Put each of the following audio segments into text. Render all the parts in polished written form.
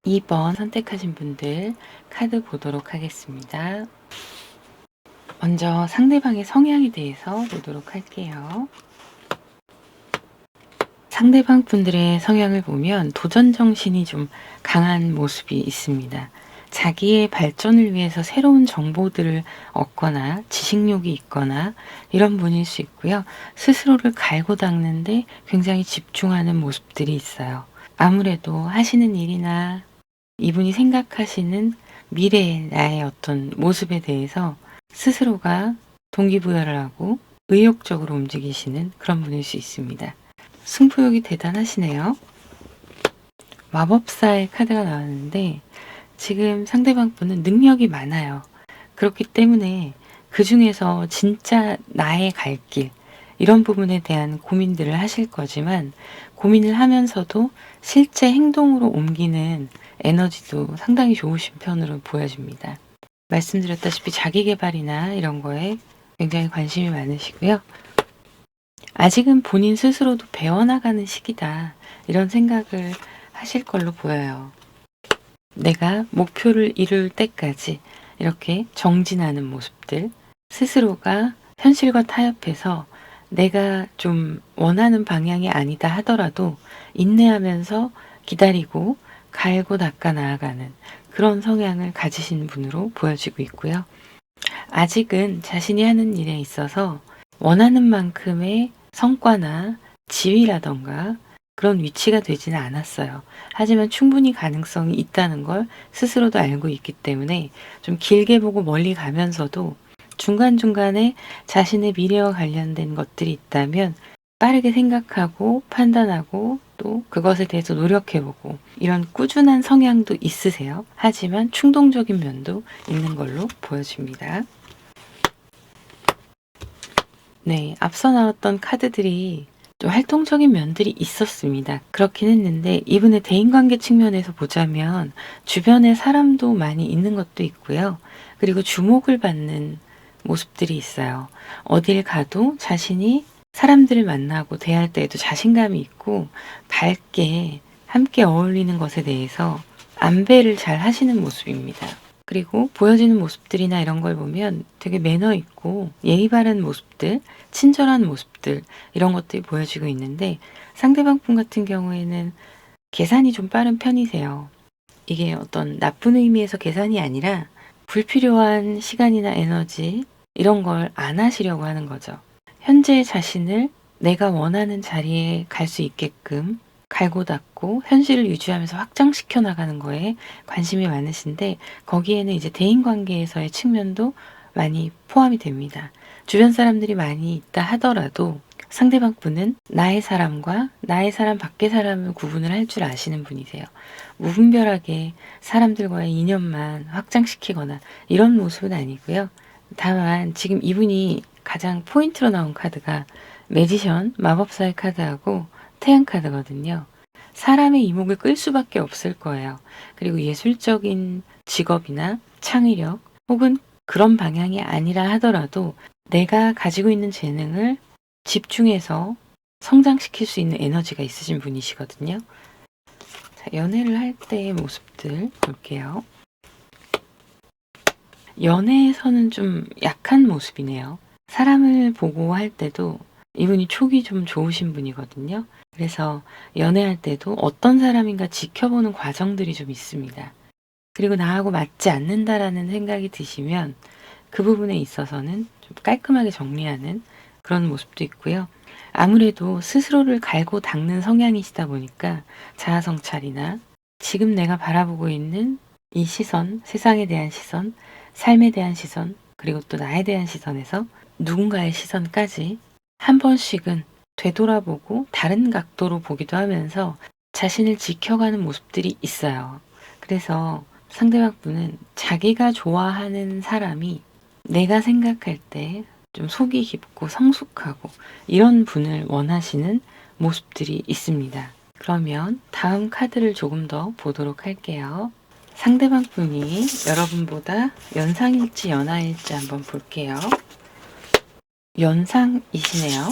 2번 선택하신 분들 카드 보도록 하겠습니다. 먼저 상대방의 성향에 대해서 보도록 할게요. 상대방 분들의 성향을 보면 도전 정신이 좀 강한 모습이 있습니다. 자기의 발전을 위해서 새로운 정보들을 얻거나 지식욕이 있거나 이런 분일 수 있고요. 스스로를 갈고 닦는데 굉장히 집중하는 모습들이 있어요. 아무래도 하시는 일이나 이분이 생각하시는 미래의 나의 어떤 모습에 대해서 스스로가 동기부여를 하고 의욕적으로 움직이시는 그런 분일 수 있습니다. 승부욕이 대단하시네요. 마법사의 카드가 나왔는데 지금 상대방 분은 능력이 많아요. 그렇기 때문에 그 중에서 진짜 나의 갈 길, 이런 부분에 대한 고민들을 하실 거지만 고민을 하면서도 실제 행동으로 옮기는 에너지도 상당히 좋으신 편으로 보여집니다. 말씀드렸다시피 자기계발이나 이런 거에 굉장히 관심이 많으시고요. 아직은 본인 스스로도 배워나가는 시기다, 이런 생각을 하실 걸로 보여요. 내가 목표를 이룰 때까지 이렇게 정진하는 모습들, 스스로가 현실과 타협해서 내가 좀 원하는 방향이 아니다 하더라도 인내하면서 기다리고 갈고 닦아 나아가는 그런 성향을 가지신 분으로 보여지고 있고요. 아직은 자신이 하는 일에 있어서 원하는 만큼의 성과나 지위라던가 그런 위치가 되지는 않았어요. 하지만 충분히 가능성이 있다는 걸 스스로도 알고 있기 때문에 좀 길게 보고 멀리 가면서도 중간중간에 자신의 미래와 관련된 것들이 있다면 빠르게 생각하고 판단하고 또 그것에 대해서 노력해보고 이런 꾸준한 성향도 있으세요. 하지만 충동적인 면도 있는 걸로 보여집니다. 네, 앞서 나왔던 카드들이 좀 활동적인 면들이 있었습니다. 그렇긴 했는데 이분의 대인관계 측면에서 보자면 주변에 사람도 많이 있는 것도 있고요. 그리고 주목을 받는 모습들이 있어요. 어딜 가도 자신이 사람들을 만나고 대할 때에도 자신감이 있고 밝게 함께 어울리는 것에 대해서 안배를 잘 하시는 모습입니다. 그리고 보여지는 모습들이나 이런 걸 보면 되게 매너 있고 예의 바른 모습들, 친절한 모습들, 이런 것들이 보여지고 있는데 상대방 분 같은 경우에는 계산이 좀 빠른 편이세요. 이게 어떤 나쁜 의미에서 계산이 아니라 불필요한 시간이나 에너지 이런 걸 안 하시려고 하는 거죠. 현재의 자신을 내가 원하는 자리에 갈 수 있게끔 갈고 닦고 현실을 유지하면서 확장시켜 나가는 거에 관심이 많으신데 거기에는 이제 대인관계에서의 측면도 많이 포함이 됩니다. 주변 사람들이 많이 있다 하더라도 상대방 분은 나의 사람과 나의 사람 밖의 사람을 구분을 할 줄 아시는 분이세요. 무분별하게 사람들과의 인연만 확장시키거나 이런 모습은 아니고요. 다만 지금 이분이 가장 포인트로 나온 카드가 매지션, 마법사의 카드하고 태양 카드거든요. 사람의 이목을 끌 수밖에 없을 거예요. 그리고 예술적인 직업이나 창의력 혹은 그런 방향이 아니라 하더라도 내가 가지고 있는 재능을 집중해서 성장시킬 수 있는 에너지가 있으신 분이시거든요. 자, 연애를 할 때의 모습들 볼게요. 연애에서는 좀 약한 모습이네요. 사람을 보고 할 때도 이분이 촉이 좀 좋으신 분이거든요. 그래서 연애할 때도 어떤 사람인가 지켜보는 과정들이 좀 있습니다. 그리고 나하고 맞지 않는다라는 생각이 드시면 그 부분에 있어서는 좀 깔끔하게 정리하는 그런 모습도 있고요. 아무래도 스스로를 갈고 닦는 성향이시다 보니까 자아성찰이나 지금 내가 바라보고 있는 이 시선, 세상에 대한 시선, 삶에 대한 시선, 그리고 또 나에 대한 시선에서 누군가의 시선까지 한 번씩은 되돌아보고 다른 각도로 보기도 하면서 자신을 지켜가는 모습들이 있어요. 그래서 상대방 분은 자기가 좋아하는 사람이 내가 생각할 때 좀 속이 깊고 성숙하고 이런 분을 원하시는 모습들이 있습니다. 그러면 다음 카드를 조금 더 보도록 할게요. 상대방 분이 여러분보다 연상일지 연하일지 한번 볼게요. 연상이시네요.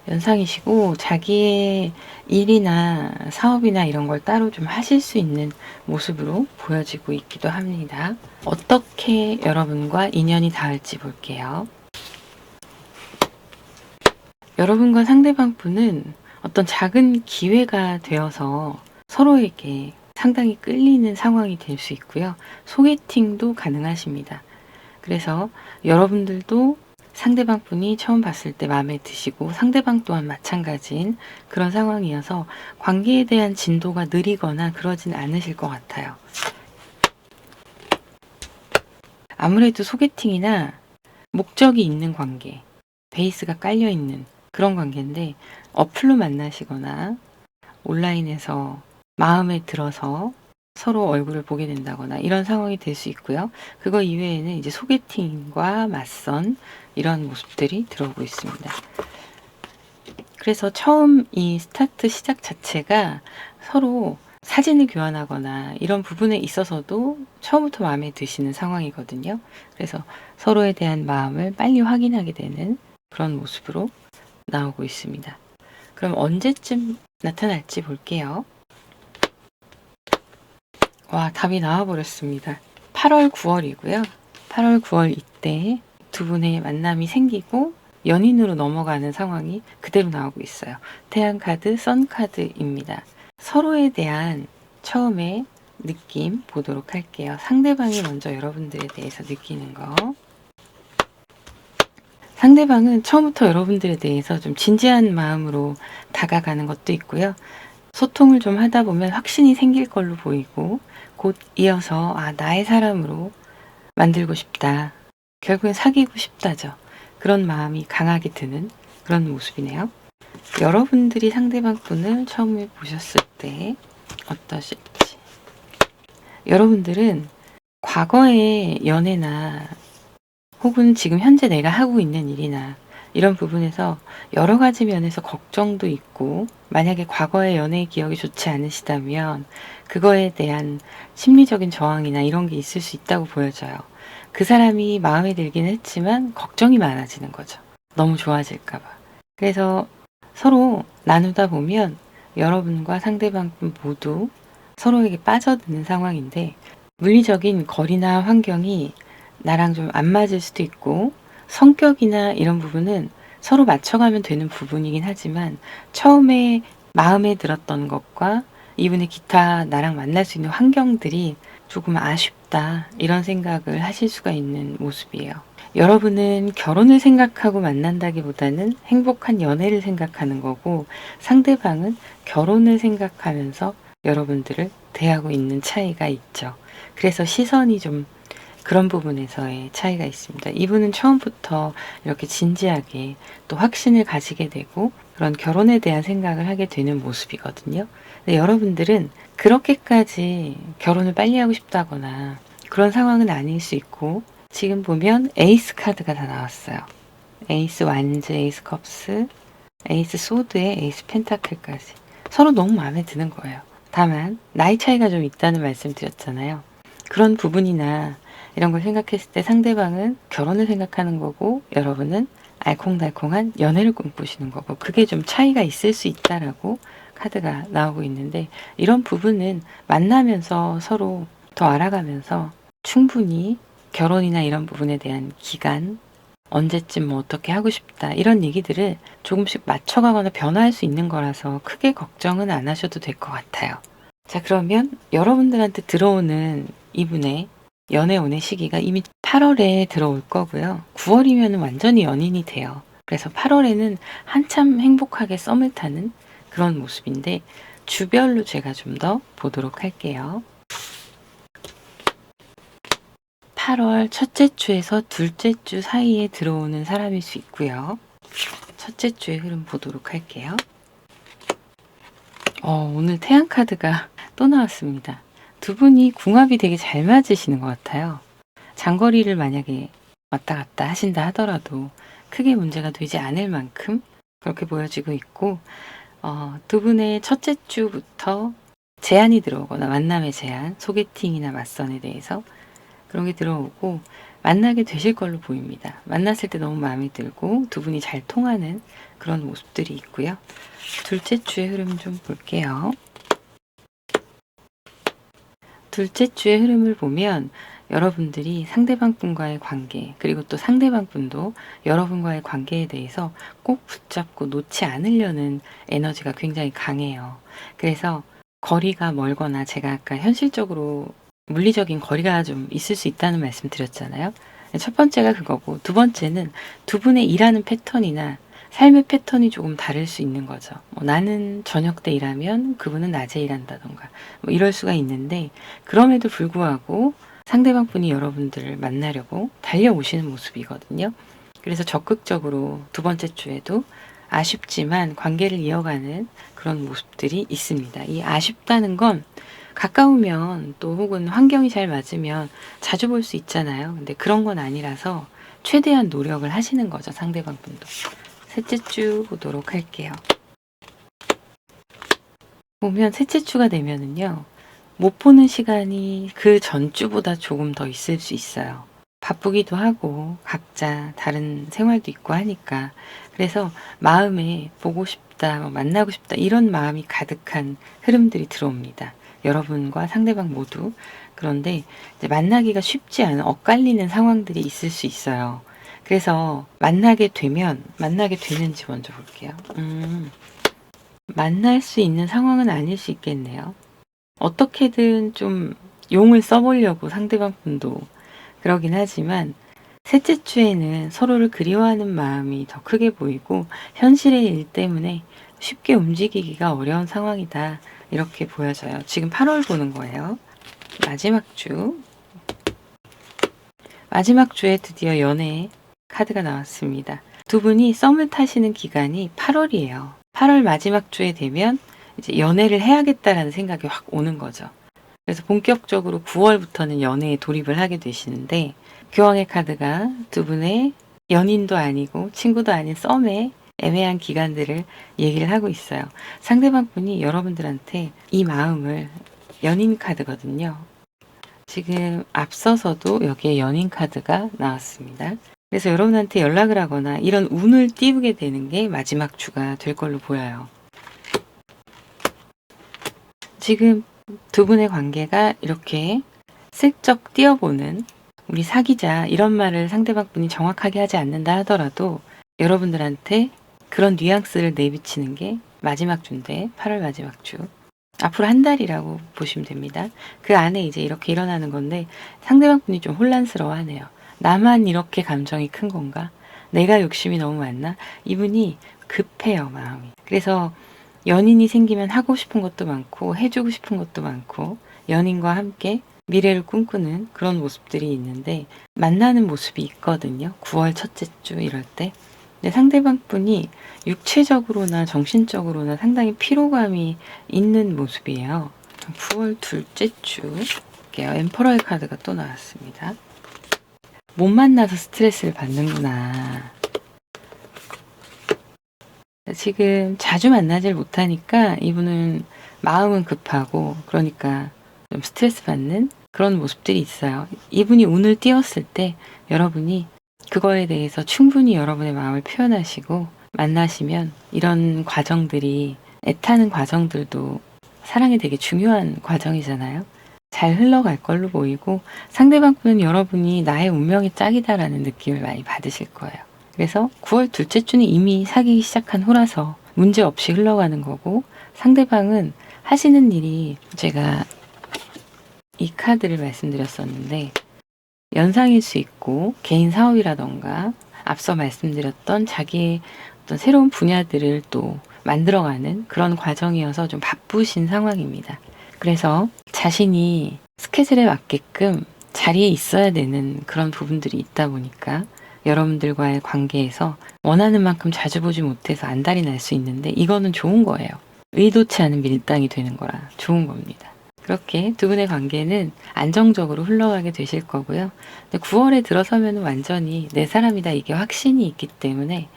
연상이시고 자기의 일이나 사업이나 이런 걸 따로 좀 하실 수 있는 모습으로 보여지고 있기도 합니다. 어떻게 여러분과 인연이 닿을지 볼게요. 여러분과 상대방 분은 어떤 작은 기회가 되어서 서로에게 상당히 끌리는 상황이 될 수 있고요. 소개팅도 가능하십니다. 그래서 여러분들도 상대방 분이 처음 봤을 때 마음에 드시고 상대방 또한 마찬가지인 그런 상황이어서 관계에 대한 진도가 느리거나 그러진 않으실 것 같아요. 아무래도 소개팅이나 목적이 있는 관계, 베이스가 깔려있는 그런 관계인데 어플로 만나시거나 온라인에서 마음에 들어서 서로 얼굴을 보게 된다거나 이런 상황이 될 수 있고요. 그거 이외에는 이제 소개팅과 맞선 이런 모습들이 들어오고 있습니다. 그래서 처음 이 스타트 시작 자체가 서로 사진을 교환하거나 이런 부분에 있어서도 처음부터 마음에 드시는 상황이거든요. 그래서 서로에 대한 마음을 빨리 확인하게 되는 그런 모습으로 나오고 있습니다. 그럼 언제쯤 나타날지 볼게요. 와, 답이 나와버렸습니다. 8월, 9월이고요. 8월, 9월 이때 두 분의 만남이 생기고 연인으로 넘어가는 상황이 그대로 나오고 있어요. 태양카드, 선카드입니다. 서로에 대한 처음에 느낌 보도록 할게요. 상대방이 먼저 여러분들에 대해서 느끼는 거. 상대방은 처음부터 여러분들에 대해서 좀 진지한 마음으로 다가가는 것도 있고요. 소통을 좀 하다 보면 확신이 생길 걸로 보이고 곧 이어서 나의 사람으로 만들고 싶다. 결국엔 사귀고 싶다죠. 그런 마음이 강하게 드는 그런 모습이네요. 여러분들이 상대방 분을 처음에 보셨을 때 어떠실지. 여러분들은 과거의 연애나 혹은 지금 현재 내가 하고 있는 일이나 이런 부분에서 여러 가지 면에서 걱정도 있고 만약에 과거의 연애의 기억이 좋지 않으시다면 그거에 대한 심리적인 저항이나 이런 게 있을 수 있다고 보여져요. 그 사람이 마음에 들기는 했지만 걱정이 많아지는 거죠. 너무 좋아질까 봐. 그래서 서로 나누다 보면 여러분과 상대방 모두 서로에게 빠져드는 상황인데 물리적인 거리나 환경이 나랑 좀 안 맞을 수도 있고 성격이나 이런 부분은 서로 맞춰가면 되는 부분이긴 하지만 처음에 마음에 들었던 것과 이분의 기타 나랑 만날 수 있는 환경들이 조금 아쉽다 이런 생각을 하실 수가 있는 모습이에요. 여러분은 결혼을 생각하고 만난다기보다는 행복한 연애를 생각하는 거고 상대방은 결혼을 생각하면서 여러분들을 대하고 있는 차이가 있죠. 그래서 시선이 좀 그런 부분에서의 차이가 있습니다. 이분은 처음부터 이렇게 진지하게 또 확신을 가지게 되고 그런 결혼에 대한 생각을 하게 되는 모습이거든요. 근데 여러분들은 그렇게까지 결혼을 빨리 하고 싶다거나 그런 상황은 아닐 수 있고 지금 보면 에이스 카드가 다 나왔어요. 에이스 완즈, 에이스 컵스, 에이스 소드에 에이스 펜타클까지 서로 너무 마음에 드는 거예요. 다만 나이 차이가 좀 있다는 말씀 드렸잖아요. 그런 부분이나 이런 걸 생각했을 때 상대방은 결혼을 생각하는 거고 여러분은 알콩달콩한 연애를 꿈꾸시는 거고 그게 좀 차이가 있을 수 있다라고 카드가 나오고 있는데 이런 부분은 만나면서 서로 더 알아가면서 충분히 결혼이나 이런 부분에 대한 기간 언제쯤 뭐 어떻게 하고 싶다 이런 얘기들을 조금씩 맞춰가거나 변화할 수 있는 거라서 크게 걱정은 안 하셔도 될 것 같아요. 자, 그러면 여러분들한테 들어오는 이분의 연애운의 시기가 이미 8월에 들어올 거고요. 9월이면 완전히 연인이 돼요. 그래서 8월에는 한참 행복하게 썸을 타는 그런 모습인데 주별로 제가 좀 더 보도록 할게요. 8월 첫째 주에서 둘째 주 사이에 들어오는 사람일 수 있고요. 첫째 주의 흐름 보도록 할게요. 오늘 태양 카드가 또 나왔습니다. 두 분이 궁합이 되게 잘 맞으시는 것 같아요. 장거리를 만약에 왔다 갔다 하신다 하더라도 크게 문제가 되지 않을 만큼 그렇게 보여지고 있고 두 분의 첫째 주부터 제안이 들어오거나 만남의 제안, 소개팅이나 맞선에 대해서 그런 게 들어오고 만나게 되실 걸로 보입니다. 만났을 때 너무 마음에 들고 두 분이 잘 통하는 그런 모습들이 있고요. 둘째 주의 흐름 좀 볼게요. 둘째 주의 흐름을 보면 여러분들이 상대방 분과의 관계, 그리고 또 상대방 분도 여러분과의 관계에 대해서 꼭 붙잡고 놓지 않으려는 에너지가 굉장히 강해요. 그래서 거리가 멀거나, 제가 아까 현실적으로 물리적인 거리가 좀 있을 수 있다는 말씀 드렸잖아요. 첫 번째가 그거고, 두 번째는 두 분의 일하는 패턴이나 삶의 패턴이 조금 다를 수 있는 거죠. 나는 저녁 때 일하면 그분은 낮에 일한다던가 이럴 수가 있는데, 그럼에도 불구하고 상대방 분이 여러분들을 만나려고 달려오시는 모습이거든요. 그래서 적극적으로 두 번째 주에도 아쉽지만 관계를 이어가는 그런 모습들이 있습니다. 이 아쉽다는 건 가까우면 또 혹은 환경이 잘 맞으면 자주 볼 수 있잖아요. 근데 그런 건 아니라서 최대한 노력을 하시는 거죠, 상대방 분도. 셋째 주 보도록 할게요. 보면 셋째 주가 되면은요, 못 보는 시간이 그 전주보다 조금 더 있을 수 있어요. 바쁘기도 하고 각자 다른 생활도 있고 하니까. 그래서 마음에 보고 싶다, 만나고 싶다 이런 마음이 가득한 흐름들이 들어옵니다. 여러분과 상대방 모두. 그런데 이제 만나기가 쉽지 않은 엇갈리는 상황들이 있을 수 있어요. 그래서 만나게 되는지 먼저 볼게요. 만날 수 있는 상황은 아닐 수 있겠네요. 어떻게든 좀 용을 써보려고 상대방 분도 그러긴 하지만, 셋째 주에는 서로를 그리워하는 마음이 더 크게 보이고 현실의 일 때문에 쉽게 움직이기가 어려운 상황이다, 이렇게 보여져요. 지금 8월 보는 거예요. 마지막 주에 드디어 연애 카드가 나왔습니다. 두 분이 썸을 타시는 기간이 8월이에요. 8월 마지막 주에 되면 이제 연애를 해야겠다라는 생각이 확 오는 거죠. 그래서 본격적으로 9월부터는 연애에 돌입을 하게 되시는데, 교황의 카드가 두 분의 연인도 아니고 친구도 아닌 썸의 애매한 기간들을 얘기를 하고 있어요. 상대방 분이 여러분들한테 이 마음을, 연인 카드거든요. 지금 앞서서도 여기에 연인 카드가 나왔습니다. 그래서 여러분한테 연락을 하거나 이런 운을 띄우게 되는 게 마지막 주가 될 걸로 보여요. 지금 두 분의 관계가 이렇게 슬쩍 띄어보는, 우리 사귀자 이런 말을 상대방 분이 정확하게 하지 않는다 하더라도 여러분들한테 그런 뉘앙스를 내비치는 게 마지막 주인데, 8월 마지막 주. 앞으로 한 달이라고 보시면 됩니다. 그 안에 이제 이렇게 일어나는 건데, 상대방 분이 좀 혼란스러워 하네요. 나만 이렇게 감정이 큰 건가? 내가 욕심이 너무 많나? 이분이 급해요, 마음이. 그래서 연인이 생기면 하고 싶은 것도 많고 해주고 싶은 것도 많고 연인과 함께 미래를 꿈꾸는 그런 모습들이 있는데, 만나는 모습이 있거든요. 9월 첫째 주 이럴 때. 근데 상대방 분이 육체적으로나 정신적으로나 상당히 피로감이 있는 모습이에요. 9월 둘째 주 볼게요. 엠퍼러의 카드가 또 나왔습니다. 못 만나서 스트레스를 받는구나. 지금 자주 만나질 못하니까 이분은 마음은 급하고, 그러니까 좀 스트레스 받는 그런 모습들이 있어요. 이분이 운을 띄웠을 때 여러분이 그거에 대해서 충분히 여러분의 마음을 표현하시고 만나시면, 이런 과정들이, 애타는 과정들도 사랑이 되게 중요한 과정이잖아요. 잘 흘러갈 걸로 보이고, 상대방 분은 여러분이 나의 운명의 짝이다라는 느낌을 많이 받으실 거예요. 그래서 9월 둘째 주는 이미 사귀기 시작한 후라서 문제 없이 흘러가는 거고, 상대방은 하시는 일이, 제가 이 카드를 말씀드렸었는데, 연상일 수 있고 개인 사업이라던가 앞서 말씀드렸던 자기의 어떤 새로운 분야들을 또 만들어가는 그런 과정이어서 좀 바쁘신 상황입니다. 그래서 자신이 스케줄에 맞게끔 자리에 있어야 되는 그런 부분들이 있다 보니까 여러분들과의 관계에서 원하는 만큼 자주 보지 못해서 안달이 날 수 있는데, 이거는 좋은 거예요. 의도치 않은 밀당이 되는 거라 좋은 겁니다. 그렇게 두 분의 관계는 안정적으로 흘러가게 되실 거고요. 근데 9월에 들어서면 완전히 내 사람이다, 이게 확신이 있기 때문에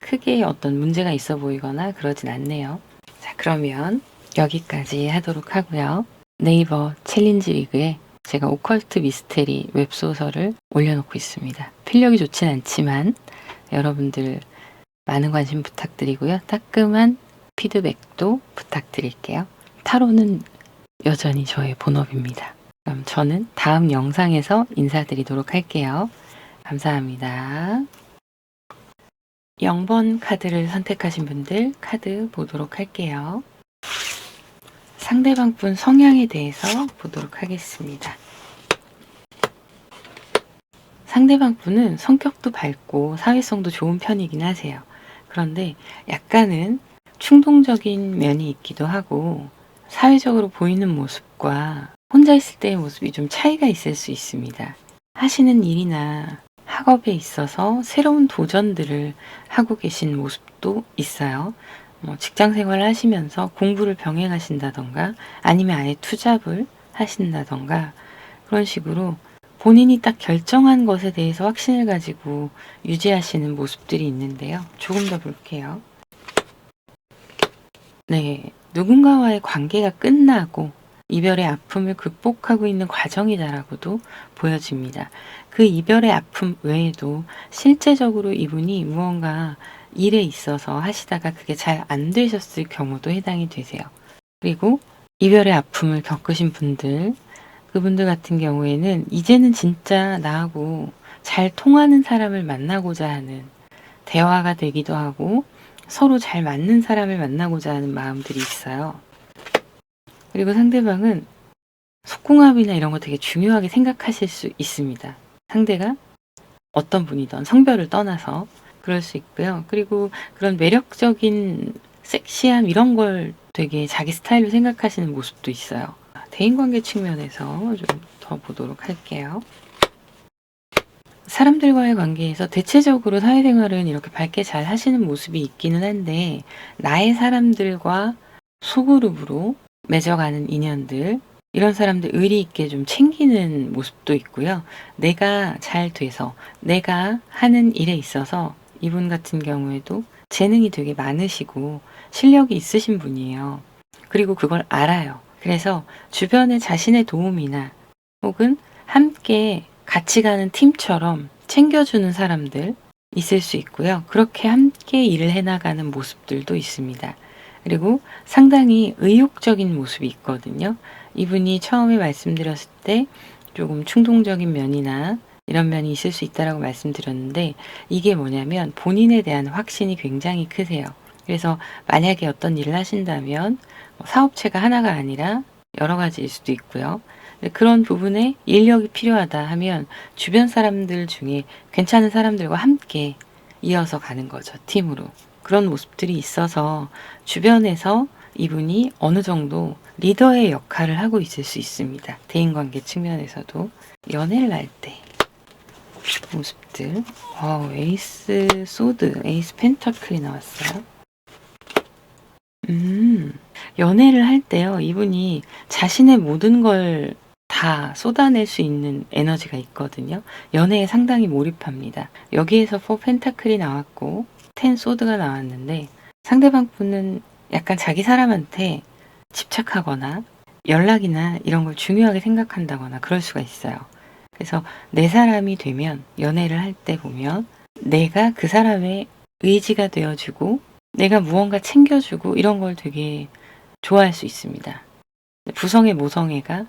크게 어떤 문제가 있어 보이거나 그러진 않네요. 자, 그러면 여기까지 하도록 하고요. 네이버 챌린지 리그에 제가 오컬트 미스테리 웹소설을 올려놓고 있습니다. 필력이 좋진 않지만 여러분들 많은 관심 부탁드리고요. 따끔한 피드백도 부탁드릴게요. 타로는 여전히 저의 본업입니다. 그럼 저는 다음 영상에서 인사드리도록 할게요. 감사합니다. 0번 카드를 선택하신 분들 카드 보도록 할게요. 상대방 분 성향에 대해서 보도록 하겠습니다. 상대방 분은 성격도 밝고 사회성도 좋은 편이긴 하세요. 그런데 약간은 충동적인 면이 있기도 하고 사회적으로 보이는 모습과 혼자 있을 때의 모습이 좀 차이가 있을 수 있습니다. 하시는 일이나 학업에 있어서 새로운 도전들을 하고 계신 모습도 있어요. 직장 생활을 하시면서 공부를 병행하신다던가 아니면 아예 투잡을 하신다던가 그런 식으로 본인이 딱 결정한 것에 대해서 확신을 가지고 유지하시는 모습들이 있는데요. 조금 더 볼게요. 네, 누군가와의 관계가 끝나고 이별의 아픔을 극복하고 있는 과정이다라고도 보여집니다. 그 이별의 아픔 외에도 실제적으로 이분이 무언가 일에 있어서 하시다가 그게 잘 안 되셨을 경우도 해당이 되세요. 그리고 이별의 아픔을 겪으신 분들, 그분들 같은 경우에는 이제는 진짜 나하고 잘 통하는 사람을 만나고자 하는 대화가 되기도 하고 서로 잘 맞는 사람을 만나고자 하는 마음들이 있어요. 그리고 상대방은 속궁합이나 이런 거 되게 중요하게 생각하실 수 있습니다. 상대가 어떤 분이든 성별을 떠나서 그럴 수 있고요. 그리고 그런 매력적인 섹시함 이런 걸 되게 자기 스타일로 생각하시는 모습도 있어요. 대인관계 측면에서 좀 더 보도록 할게요. 사람들과의 관계에서 대체적으로 사회생활은 이렇게 밝게 잘 하시는 모습이 있기는 한데 나의 사람들과 소그룹으로 맺어가는 인연들 이런 사람들 의리 있게 좀 챙기는 모습도 있고요. 내가 잘 돼서 내가 하는 일에 있어서 이분 같은 경우에도 재능이 되게 많으시고 실력이 있으신 분이에요. 그리고 그걸 알아요. 그래서 주변에 자신의 도움이나 혹은 함께 같이 가는 팀처럼 챙겨주는 사람들 있을 수 있고요. 그렇게 함께 일을 해나가는 모습들도 있습니다. 그리고 상당히 의욕적인 모습이 있거든요. 이분이 처음에 말씀드렸을 때 조금 충동적인 면이나 이런 면이 있을 수 있다라고 말씀드렸는데 이게 뭐냐면 본인에 대한 확신이 굉장히 크세요. 그래서 만약에 어떤 일을 하신다면 사업체가 하나가 아니라 여러 가지일 수도 있고요. 그런 부분에 인력이 필요하다 하면 주변 사람들 중에 괜찮은 사람들과 함께 이어서 가는 거죠. 팀으로. 그런 모습들이 있어서 주변에서 이분이 어느 정도 리더의 역할을 하고 있을 수 있습니다. 대인관계 측면에서도 연애를 할 때 모습들. 에이스 소드, 에이스 펜타클이 나왔어요. 연애를 할 때요. 이분이 자신의 모든 걸 다 쏟아낼 수 있는 에너지가 있거든요. 연애에 상당히 몰입합니다. 여기에서 4 펜타클이 나왔고 10 소드가 나왔는데 상대방 분은 약간 자기 사람한테 집착하거나 연락이나 이런 걸 중요하게 생각한다거나 그럴 수가 있어요. 그래서 내 사람이 되면 연애를 할 때 보면 내가 그 사람의 의지가 되어주고 내가 무언가 챙겨주고 이런 걸 되게 좋아할 수 있습니다. 부성애 모성애가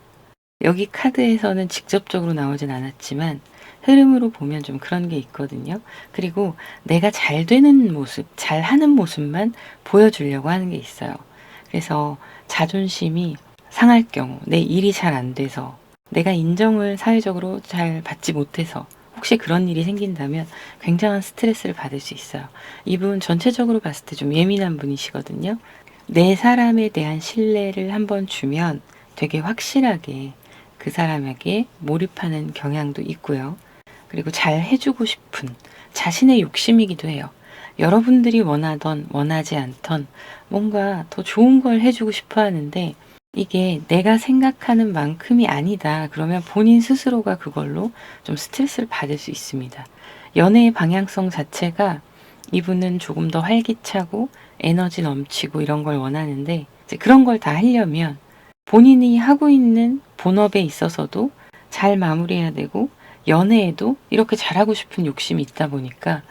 여기 카드에서는 직접적으로 나오진 않았지만 흐름으로 보면 좀 그런 게 있거든요. 그리고 내가 잘 되는 모습, 잘 하는 모습만 보여주려고 하는 게 있어요. 그래서 자존심이 상할 경우, 내 일이 잘 안 돼서, 내가 인정을 사회적으로 잘 받지 못해서 혹시 그런 일이 생긴다면 굉장한 스트레스를 받을 수 있어요. 이분 전체적으로 봤을 때 좀 예민한 분이시거든요. 내 사람에 대한 신뢰를 한번 주면 되게 확실하게 그 사람에게 몰입하는 경향도 있고요. 그리고 잘 해주고 싶은 자신의 욕심이기도 해요. 여러분들이 원하던 원하지 않던 뭔가 더 좋은 걸 해주고 싶어 하는데 이게 내가 생각하는 만큼이 아니다. 그러면 본인 스스로가 그걸로 좀 스트레스를 받을 수 있습니다. 연애의 방향성 자체가 이분은 조금 더 활기차고 에너지 넘치고 이런 걸 원하는데 이제 그런 걸 다 하려면 본인이 하고 있는 본업에 있어서도 잘 마무리해야 되고 연애에도 이렇게 잘하고 싶은 욕심이 있다 보니까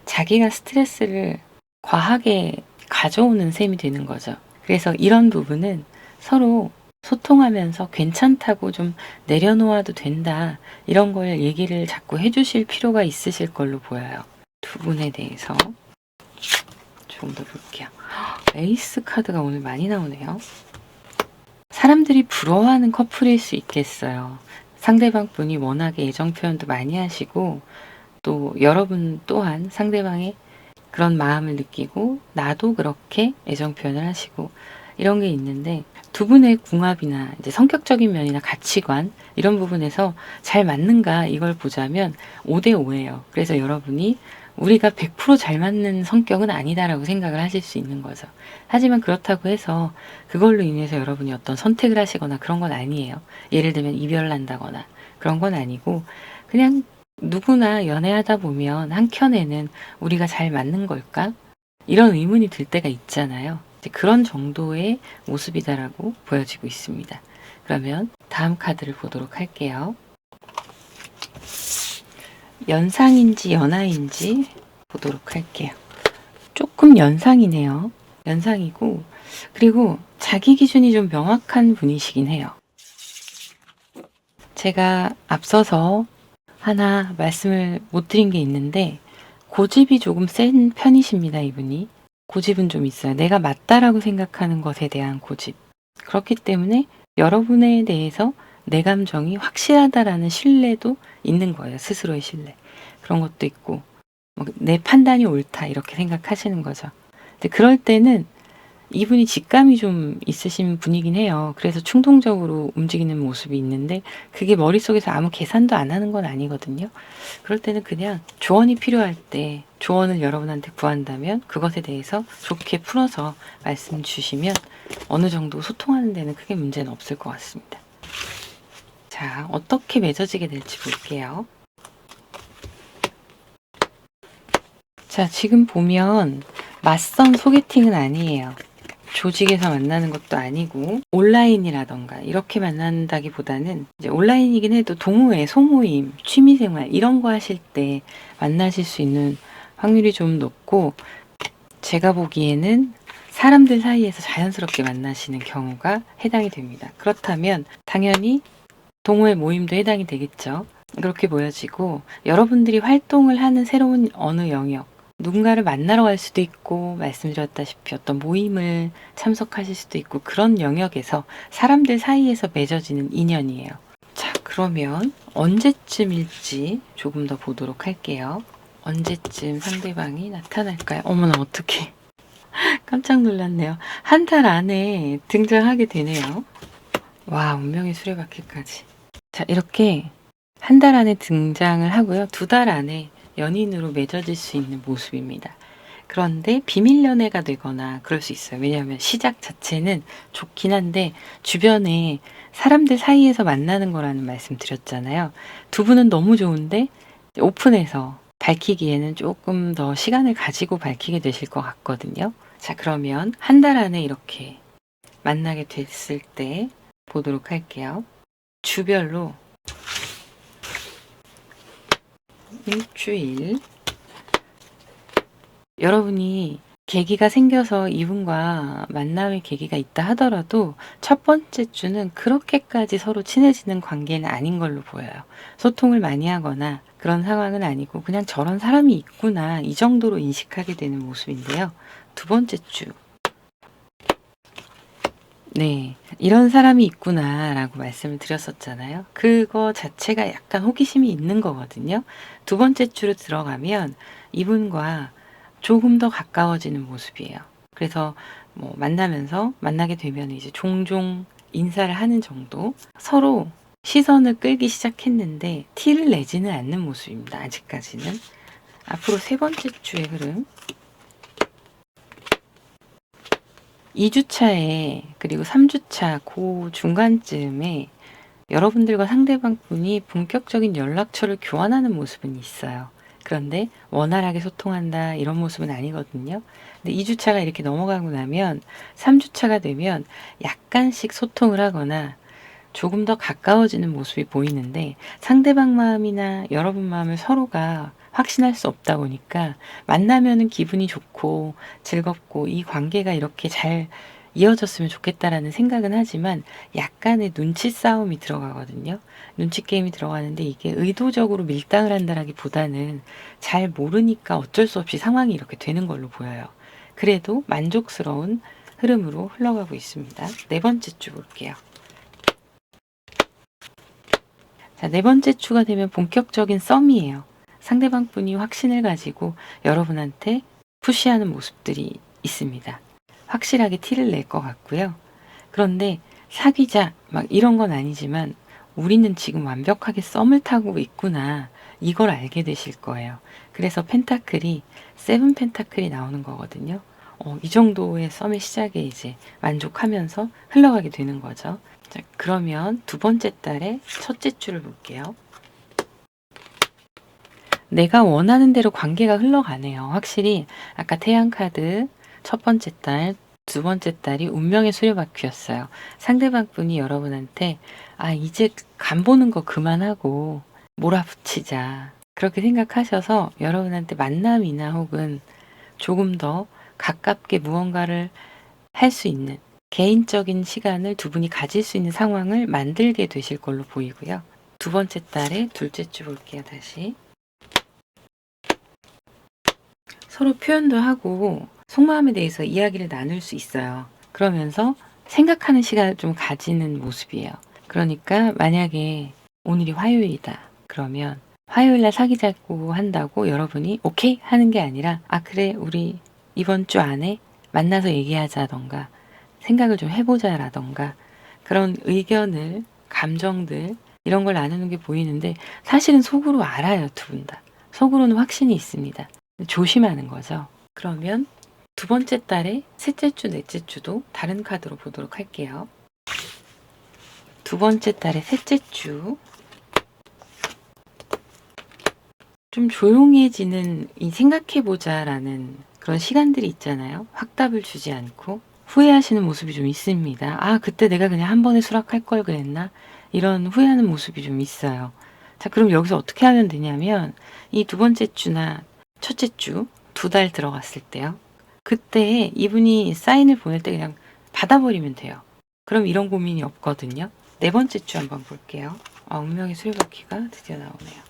자기가 스트레스를 과하게 가져오는 셈이 되는 거죠. 그래서 이런 부분은 서로 소통하면서 괜찮다고 좀 내려놓아도 된다. 이런 걸 얘기를 자꾸 해주실 필요가 있으실 걸로 보여요. 두 분에 대해서 조금 더 볼게요. 에이스 카드가 오늘 많이 나오네요. 사람들이 부러워하는 커플일 수 있겠어요. 상대방 분이 워낙에 애정 표현도 많이 하시고 또 여러분 또한 상대방의 그런 마음을 느끼고 나도 그렇게 애정 표현을 하시고 이런 게 있는데 두 분의 궁합이나 이제 성격적인 면이나 가치관 이런 부분에서 잘 맞는가 이걸 보자면 5대 5예요. 그래서 여러분이 우리가 100%잘 맞는 성격은 아니다라고 생각을 하실 수 있는 거죠. 하지만 그렇다고 해서 그걸로 인해서 여러분이 어떤 선택을 하시거나 그런 건 아니에요. 예를 들면 이별을 한다거나 그런 건 아니고 그냥 누구나 연애하다 보면 한켠에는 우리가 잘 맞는 걸까? 이런 의문이 들 때가 있잖아요. 이제 그런 정도의 모습이다라고 보여지고 있습니다. 그러면 다음 카드를 보도록 할게요. 연상인지 연하인지 보도록 할게요. 조금 연상이네요. 연상이고 그리고 자기 기준이 좀 명확한 분이시긴 해요. 제가 앞서서 하나 말씀을 못 드린 게 있는데 고집이 조금 센 편이십니다. 이분이. 고집은 좀 있어요. 내가 맞다라고 생각하는 것에 대한 고집. 그렇기 때문에 여러분에 대해서 내 감정이 확실하다라는 신뢰도 있는 거예요. 스스로의 신뢰. 그런 것도 있고 내 판단이 옳다 이렇게 생각하시는 거죠. 근데 그럴 때는 이분이 직감이 좀 있으신 분이긴 해요. 그래서 충동적으로 움직이는 모습이 있는데 그게 머릿속에서 아무 계산도 안 하는 건 아니거든요. 그럴 때는 그냥 조언이 필요할 때 조언을 여러분한테 구한다면 그것에 대해서 좋게 풀어서 말씀 주시면 어느 정도 소통하는 데는 크게 문제는 없을 것 같습니다. 자, 어떻게 맺어지게 될지 볼게요. 자, 지금 보면 맞선 소개팅은 아니에요. 조직에서 만나는 것도 아니고 온라인이라던가 이렇게 만난다기보다는 이제 온라인이긴 해도 동호회, 소모임, 취미생활 이런 거 하실 때 만나실 수 있는 확률이 좀 높고 제가 보기에는 사람들 사이에서 자연스럽게 만나시는 경우가 해당이 됩니다. 그렇다면 당연히 동호회 모임도 해당이 되겠죠. 그렇게 보여지고 여러분들이 활동을 하는 새로운 어느 영역 누군가를 만나러 갈 수도 있고 말씀드렸다시피 어떤 모임을 참석하실 수도 있고 그런 영역에서 사람들 사이에서 맺어지는 인연이에요. 자, 그러면 언제쯤일지 조금 더 보도록 할게요. 언제쯤 상대방이 나타날까요? 어머나 어떡해. 깜짝 놀랐네요. 한 달 안에 등장하게 되네요. 와, 운명의 수레바퀴까지. 자, 이렇게 한 달 안에 등장을 하고요. 2달 안에 연인으로 맺어질 수 있는 모습입니다. 그런데 비밀 연애가 되거나 그럴 수 있어요. 왜냐하면 시작 자체는 좋긴 한데 주변에 사람들 사이에서 만나는 거라는 말씀 드렸잖아요. 두 분은 너무 좋은데 오픈해서 밝히기에는 조금 더 시간을 가지고 밝히게 되실 것 같거든요. 자, 그러면 한 달 안에 이렇게 만나게 됐을 때 보도록 할게요. 주별로 일주일 여러분이 계기가 생겨서 이분과 만남의 계기가 있다 하더라도 첫 번째 주는 그렇게까지 서로 친해지는 관계는 아닌 걸로 보여요. 소통을 많이 하거나 그런 상황은 아니고 그냥 저런 사람이 있구나 이 정도로 인식하게 되는 모습인데요. 두 번째 주 네, 이런 사람이 있구나 라고 말씀을 드렸었잖아요. 그거 자체가 약간 호기심이 있는 거거든요. 두 번째 주로 들어가면 이분과 조금 더 가까워지는 모습이에요. 그래서 뭐 만나면서 만나게 되면 이제 종종 인사를 하는 정도 서로 시선을 끌기 시작했는데 티를 내지는 않는 모습입니다. 아직까지는. 앞으로 세 번째 주의 흐름 2주차에 그리고 3주차 그 중간쯤에 여러분들과 상대방 분이 본격적인 연락처를 교환하는 모습은 있어요. 그런데 원활하게 소통한다 이런 모습은 아니거든요. 근데 2주차가 이렇게 넘어가고 나면 3주차가 되면 약간씩 소통을 하거나 조금 더 가까워지는 모습이 보이는데 상대방 마음이나 여러분 마음을 서로가 확신할 수 없다 보니까 만나면은 기분이 좋고 즐겁고 이 관계가 이렇게 잘 이어졌으면 좋겠다라는 생각은 하지만 약간의 눈치 싸움이 들어가거든요. 눈치 게임이 들어가는데 이게 의도적으로 밀당을 한다라기보다는 잘 모르니까 어쩔 수 없이 상황이 이렇게 되는 걸로 보여요. 그래도 만족스러운 흐름으로 흘러가고 있습니다. 네 번째 주 볼게요. 자, 네 번째 주가 되면 본격적인 썸이에요. 상대방 분이 확신을 가지고 여러분한테 푸시하는 모습들이 있습니다. 확실하게 티를 낼 것 같고요. 그런데 사귀자 막 이런 건 아니지만 우리는 지금 완벽하게 썸을 타고 있구나. 이걸 알게 되실 거예요. 그래서 펜타클이 세븐 펜타클이 나오는 거거든요. 이 정도의 썸의 시작에 이제 만족하면서 흘러가게 되는 거죠. 자, 그러면 두 번째 달의 첫째 주를 볼게요. 내가 원하는 대로 관계가 흘러가네요. 확실히 아까 태양 카드 첫 번째 달, 두 번째 달이 운명의 수레바퀴였어요. 상대방 분이 여러분한테 이제 간 보는 거 그만하고 몰아붙이자. 그렇게 생각하셔서 여러분한테 만남이나 혹은 조금 더 가깝게 무언가를 할 수 있는 개인적인 시간을 두 분이 가질 수 있는 상황을 만들게 되실 걸로 보이고요. 두 번째 달의 둘째 주 볼게요. 다시. 서로 표현도 하고 속마음에 대해서 이야기를 나눌 수 있어요. 그러면서 생각하는 시간을 좀 가지는 모습이에요. 그러니까 만약에 오늘이 화요일이다. 그러면 화요일날 사귀자고 한다고 여러분이 오케이 하는 게 아니라 그래 우리 이번 주 안에 만나서 얘기하자던가 생각을 좀 해보자라던가 그런 의견을 감정들 이런 걸 나누는 게 보이는데 사실은 속으로 알아요. 두 분 다. 속으로는 확신이 있습니다. 조심하는 거죠. 그러면 두 번째 달에 셋째 주, 넷째 주도 다른 카드로 보도록 할게요. 두 번째 달의 셋째 주. 좀 조용해지는 이 생각해보자라는 그런 시간들이 있잖아요. 확답을 주지 않고 후회하시는 모습이 좀 있습니다. 그때 내가 그냥 한 번에 수락할 걸 그랬나? 이런 후회하는 모습이 좀 있어요. 자, 그럼 여기서 어떻게 하면 되냐면 이 두 번째 주나 첫째 주 두 달 들어갔을 때요. 그때 이분이 사인을 보낼 때 그냥 받아버리면 돼요. 그럼 이런 고민이 없거든요. 네 번째 주 한번 볼게요. 운명의 수레바퀴가 드디어 나오네요.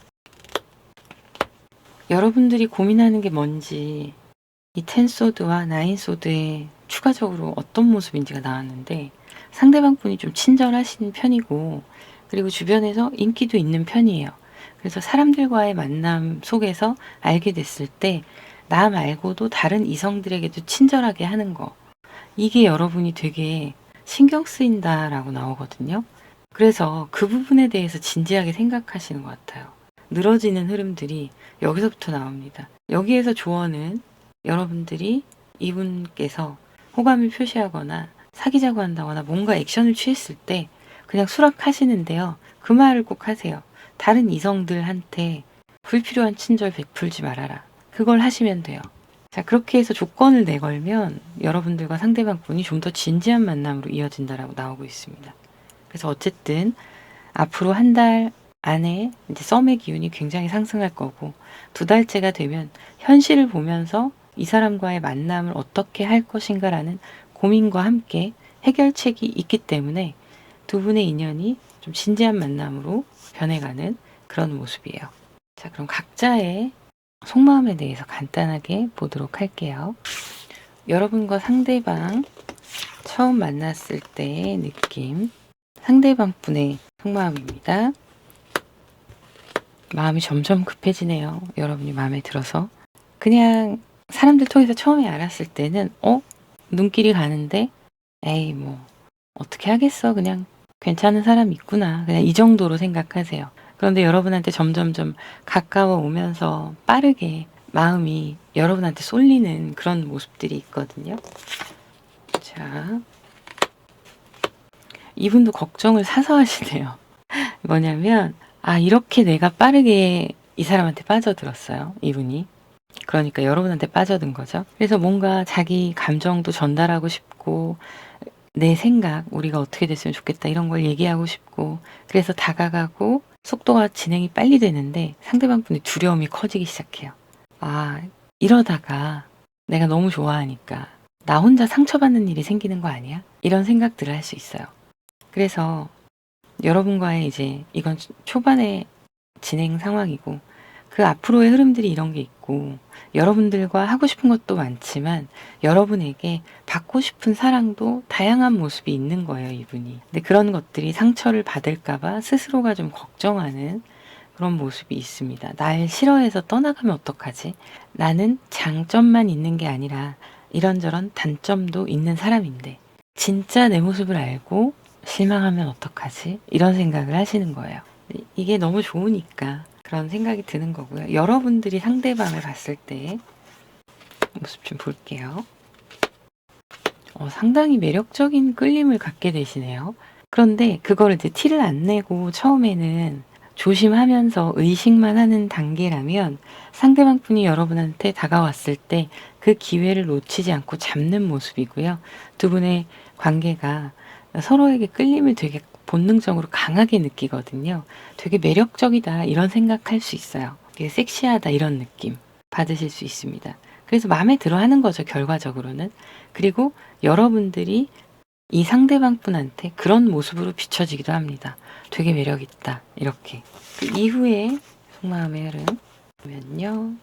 여러분들이 고민하는 게 뭔지 이 텐소드와 나인소드에 추가적으로 어떤 모습인지가 나왔는데 상대방 분이 좀 친절하신 편이고 그리고 주변에서 인기도 있는 편이에요. 그래서 사람들과의 만남 속에서 알게 됐을 때 나 말고도 다른 이성들에게도 친절하게 하는 거 이게 여러분이 되게 신경 쓰인다라고 나오거든요. 그래서 그 부분에 대해서 진지하게 생각하시는 것 같아요. 늘어지는 흐름들이 여기서부터 나옵니다. 여기에서 조언은 여러분들이 이분께서 호감을 표시하거나 사귀자고 한다거나 뭔가 액션을 취했을 때 그냥 수락하시는데요. 그 말을 꼭 하세요. 다른 이성들한테 불필요한 친절 베풀지 말아라. 그걸 하시면 돼요. 자, 그렇게 해서 조건을 내걸면 여러분들과 상대방 분이 좀 더 진지한 만남으로 이어진다라고 나오고 있습니다. 그래서 어쨌든 앞으로 한 달 안에 이제 썸의 기운이 굉장히 상승할 거고 두 달째가 되면 현실을 보면서 이 사람과의 만남을 어떻게 할 것인가라는 고민과 함께 해결책이 있기 때문에 두 분의 인연이 좀 진지한 만남으로 변해가는 그런 모습이에요. 자, 그럼 각자의 속마음에 대해서 간단하게 보도록 할게요. 여러분과 상대방 처음 만났을 때의 느낌, 상대방 분의 속마음입니다. 마음이 점점 급해지네요. 여러분이 마음에 들어서. 그냥 사람들 통해서 처음에 알았을 때는 눈길이 가는데 에이 뭐 어떻게 하겠어. 그냥 괜찮은 사람 있구나. 그냥 이 정도로 생각하세요. 그런데 여러분한테 점점점 가까워 오면서 빠르게 마음이 여러분한테 쏠리는 그런 모습들이 있거든요. 자, 이분도 걱정을 사서 하시네요. 뭐냐면 이렇게 내가 빠르게 이 사람한테 빠져들었어요. 이분이. 그러니까 여러분한테 빠져든 거죠. 그래서 뭔가 자기 감정도 전달하고 싶고 내 생각, 우리가 어떻게 됐으면 좋겠다 이런 걸 얘기하고 싶고 그래서 다가가고 속도가 진행이 빨리 되는데 상대방 분의 두려움이 커지기 시작해요. 아, 이러다가 내가 너무 좋아하니까 나 혼자 상처받는 일이 생기는 거 아니야? 이런 생각들을 할 수 있어요. 그래서 여러분과의 이제 이건 초반의 진행 상황이고 그 앞으로의 흐름들이 이런 게 있고 여러분들과 하고 싶은 것도 많지만 여러분에게 받고 싶은 사랑도 다양한 모습이 있는 거예요, 이분이. 근데 그런 것들이 상처를 받을까봐 스스로가 좀 걱정하는 그런 모습이 있습니다. 날 싫어해서 떠나가면 어떡하지? 나는 장점만 있는 게 아니라 이런저런 단점도 있는 사람인데 진짜 내 모습을 알고 실망하면 어떡하지? 이런 생각을 하시는 거예요. 이게 너무 좋으니까 그런 생각이 드는 거고요. 여러분들이 상대방을 봤을 때 모습 좀 볼게요. 상당히 매력적인 끌림을 갖게 되시네요. 그런데 그걸 이제 티를 안 내고 처음에는 조심하면서 의식만 하는 단계라면 상대방 분이 여러분한테 다가왔을 때 그 기회를 놓치지 않고 잡는 모습이고요. 두 분의 관계가 서로에게 끌림을 되게 본능적으로 강하게 느끼거든요. 되게 매력적이다 이런 생각할 수 있어요. 되게 섹시하다 이런 느낌 받으실 수 있습니다. 그래서 마음에 들어 하는 거죠, 결과적으로는. 그리고 여러분들이 이 상대방 분한테 그런 모습으로 비춰지기도 합니다. 되게 매력있다 이렇게. 그 이후에 속마음의 흐름 보면요.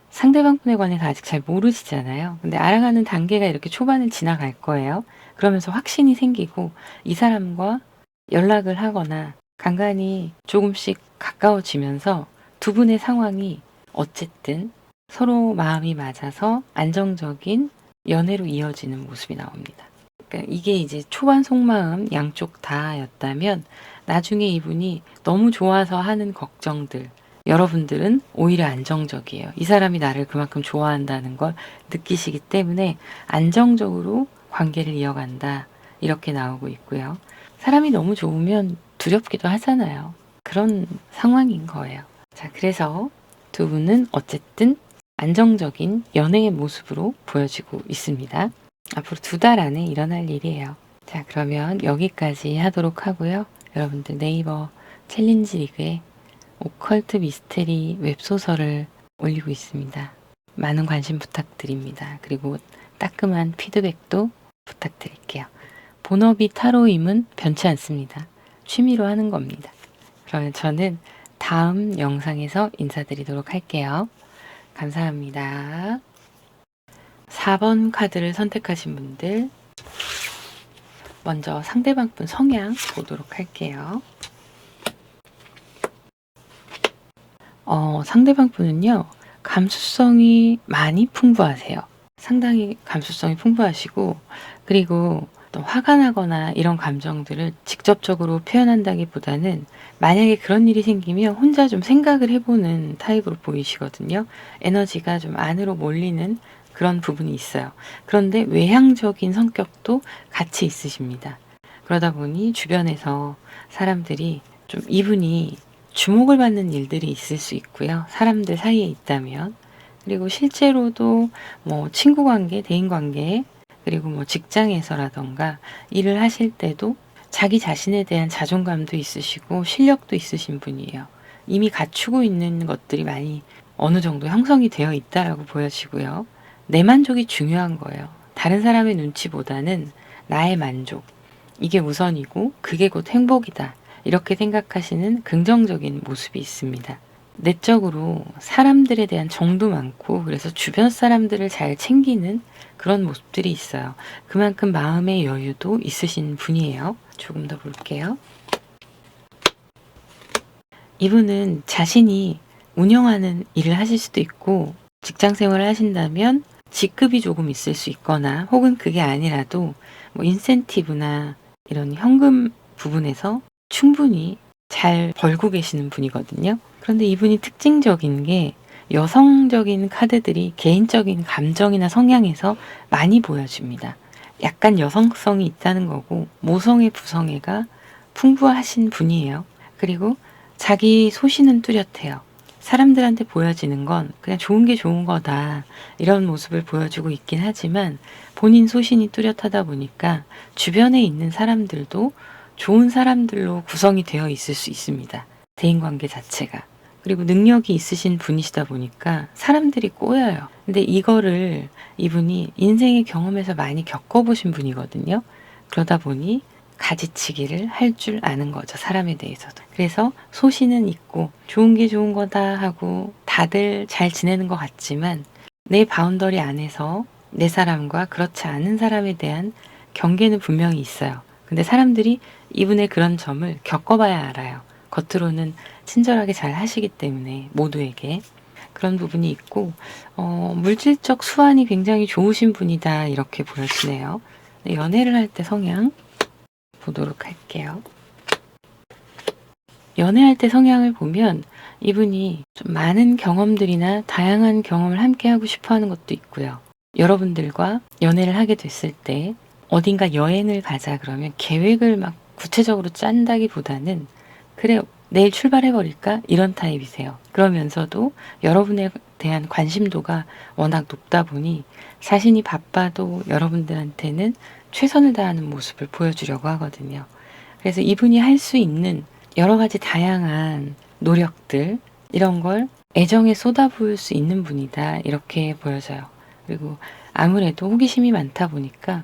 상대방 분에 관해서 아직 잘 모르시잖아요. 근데 알아가는 단계가 이렇게 초반을 지나갈 거예요. 그러면서 확신이 생기고 이 사람과 연락을 하거나 간간히 조금씩 가까워지면서 두 분의 상황이 어쨌든 서로 마음이 맞아서 안정적인 연애로 이어지는 모습이 나옵니다. 그러니까 이게 이제 초반 속마음 양쪽 다였다면 나중에 이분이 너무 좋아서 하는 걱정들, 여러분들은 오히려 안정적이에요. 이 사람이 나를 그만큼 좋아한다는 걸 느끼시기 때문에 안정적으로 관계를 이어간다. 이렇게 나오고 있고요. 사람이 너무 좋으면 두렵기도 하잖아요. 그런 상황인 거예요. 자, 그래서 두 분은 어쨌든 안정적인 연애의 모습으로 보여지고 있습니다. 앞으로 2달 안에 일어날 일이에요. 자, 그러면 여기까지 하도록 하고요. 여러분들 네이버 챌린지 리그에 오컬트 미스테리 웹소설을 올리고 있습니다. 많은 관심 부탁드립니다. 그리고 따끔한 피드백도 부탁드릴게요. 본업이 타로임은 변치 않습니다. 취미로 하는 겁니다. 그러면 저는 다음 영상에서 인사드리도록 할게요. 감사합니다. 4번 카드를 선택하신 분들 먼저 상대방 분 성향 보도록 할게요. 상대방 분은요, 감수성이 많이 풍부하세요. 상당히 감수성이 풍부하시고, 그리고 또 화가 나거나 이런 감정들을 직접적으로 표현한다기보다는 만약에 그런 일이 생기면 혼자 좀 생각을 해보는 타입으로 보이시거든요. 에너지가 좀 안으로 몰리는 그런 부분이 있어요. 그런데 외향적인 성격도 같이 있으십니다. 그러다 보니 주변에서 사람들이 좀 이분이 주목을 받는 일들이 있을 수 있고요. 사람들 사이에 있다면. 그리고 실제로도 뭐 친구 관계, 대인 관계, 그리고 뭐 직장에서라던가 일을 하실 때도 자기 자신에 대한 자존감도 있으시고 실력도 있으신 분이에요. 이미 갖추고 있는 것들이 많이 어느 정도 형성이 되어 있다라고 보여지고요. 내 만족이 중요한 거예요. 다른 사람의 눈치보다는 나의 만족. 이게 우선이고 그게 곧 행복이다. 이렇게 생각하시는 긍정적인 모습이 있습니다. 내적으로 사람들에 대한 정도 많고 그래서 주변 사람들을 잘 챙기는 그런 모습들이 있어요. 그만큼 마음의 여유도 있으신 분이에요. 조금 더 볼게요. 이분은 자신이 운영하는 일을 하실 수도 있고 직장 생활을 하신다면 직급이 조금 있을 수 있거나 혹은 그게 아니라도 뭐 인센티브나 이런 현금 부분에서 충분히 잘 벌고 계시는 분이거든요. 그런데 이분이 특징적인 게 여성적인 카드들이 개인적인 감정이나 성향에서 많이 보여집니다. 약간 여성성이 있다는 거고 모성애 부성애가 풍부하신 분이에요. 그리고 자기 소신은 뚜렷해요. 사람들한테 보여지는 건 그냥 좋은 게 좋은 거다 이런 모습을 보여주고 있긴 하지만 본인 소신이 뚜렷하다 보니까 주변에 있는 사람들도 좋은 사람들로 구성이 되어 있을 수 있습니다. 대인관계 자체가. 그리고 능력이 있으신 분이시다 보니까 사람들이 꼬여요. 근데 이거를 이분이 인생의 경험에서 많이 겪어보신 분이거든요. 그러다 보니 가지치기를 할 줄 아는 거죠. 사람에 대해서도. 그래서 소신은 있고 좋은 게 좋은 거다 하고 다들 잘 지내는 것 같지만 내 바운더리 안에서 내 사람과 그렇지 않은 사람에 대한 경계는 분명히 있어요. 근데 사람들이 이분의 그런 점을 겪어봐야 알아요. 겉으로는 친절하게 잘 하시기 때문에 모두에게 그런 부분이 있고 물질적 수완이 굉장히 좋으신 분이다 이렇게 보여지네요. 연애를 할 때 성향 보도록 할게요. 연애할 때 성향을 보면 이분이 좀 많은 경험들이나 다양한 경험을 함께 하고 싶어 하는 것도 있고요. 여러분들과 연애를 하게 됐을 때 어딘가 여행을 가자 그러면 계획을 막 구체적으로 짠다기보다는 그래 내일 출발해버릴까? 이런 타입이세요. 그러면서도 여러분에 대한 관심도가 워낙 높다 보니 자신이 바빠도 여러분들한테는 최선을 다하는 모습을 보여주려고 하거든요. 그래서 이분이 할 수 있는 여러 가지 다양한 노력들 이런 걸 애정에 쏟아부을 수 있는 분이다 이렇게 보여져요. 그리고 아무래도 호기심이 많다 보니까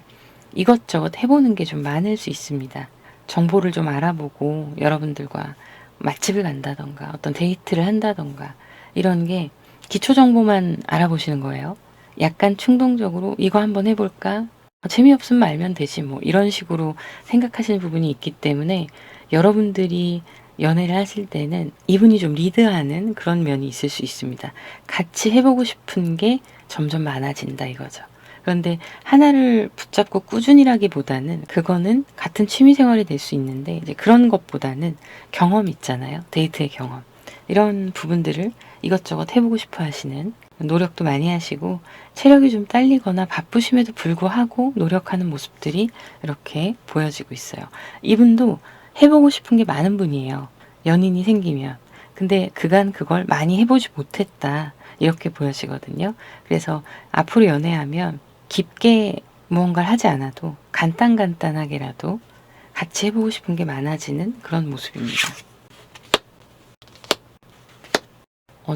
이것저것 해보는 게 좀 많을 수 있습니다. 정보를 좀 알아보고 여러분들과 맛집을 간다던가 어떤 데이트를 한다던가 이런 게 기초 정보만 알아보시는 거예요. 약간 충동적으로 이거 한번 해볼까? 재미없으면 말면 되지 뭐 이런 식으로 생각하시는 부분이 있기 때문에 여러분들이 연애를 하실 때는 이분이 좀 리드하는 그런 면이 있을 수 있습니다. 같이 해보고 싶은 게 점점 많아진다 이거죠. 그런데 하나를 붙잡고 꾸준히라기보다는 그거는 같은 취미 생활이 될 수 있는데 이제 그런 것보다는 경험 있잖아요. 데이트의 경험. 이런 부분들을 이것저것 해보고 싶어 하시는 노력도 많이 하시고 체력이 좀 딸리거나 바쁘심에도 불구하고 노력하는 모습들이 이렇게 보여지고 있어요. 이분도 해보고 싶은 게 많은 분이에요. 연인이 생기면. 근데 그간 그걸 많이 해보지 못했다. 이렇게 보여지거든요. 그래서 앞으로 연애하면 깊게 무언가를 하지 않아도 간단하게라도 같이 해보고 싶은 게 많아지는 그런 모습입니다.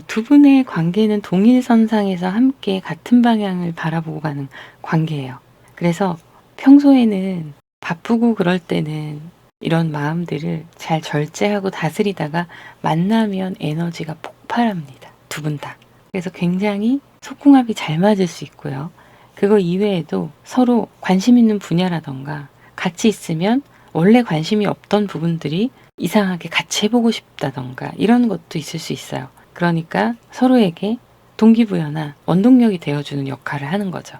두 분의 관계는 동일선상에서 함께 같은 방향을 바라보고 가는 관계예요. 그래서 평소에는 바쁘고 그럴 때는 이런 마음들을 잘 절제하고 다스리다가 만나면 에너지가 폭발합니다. 두 분 다. 그래서 굉장히 속궁합이 잘 맞을 수 있고요. 그거 이외에도 서로 관심 있는 분야라던가 같이 있으면 원래 관심이 없던 부분들이 이상하게 같이 해보고 싶다던가 이런 것도 있을 수 있어요. 그러니까 서로에게 동기부여나 원동력이 되어주는 역할을 하는 거죠.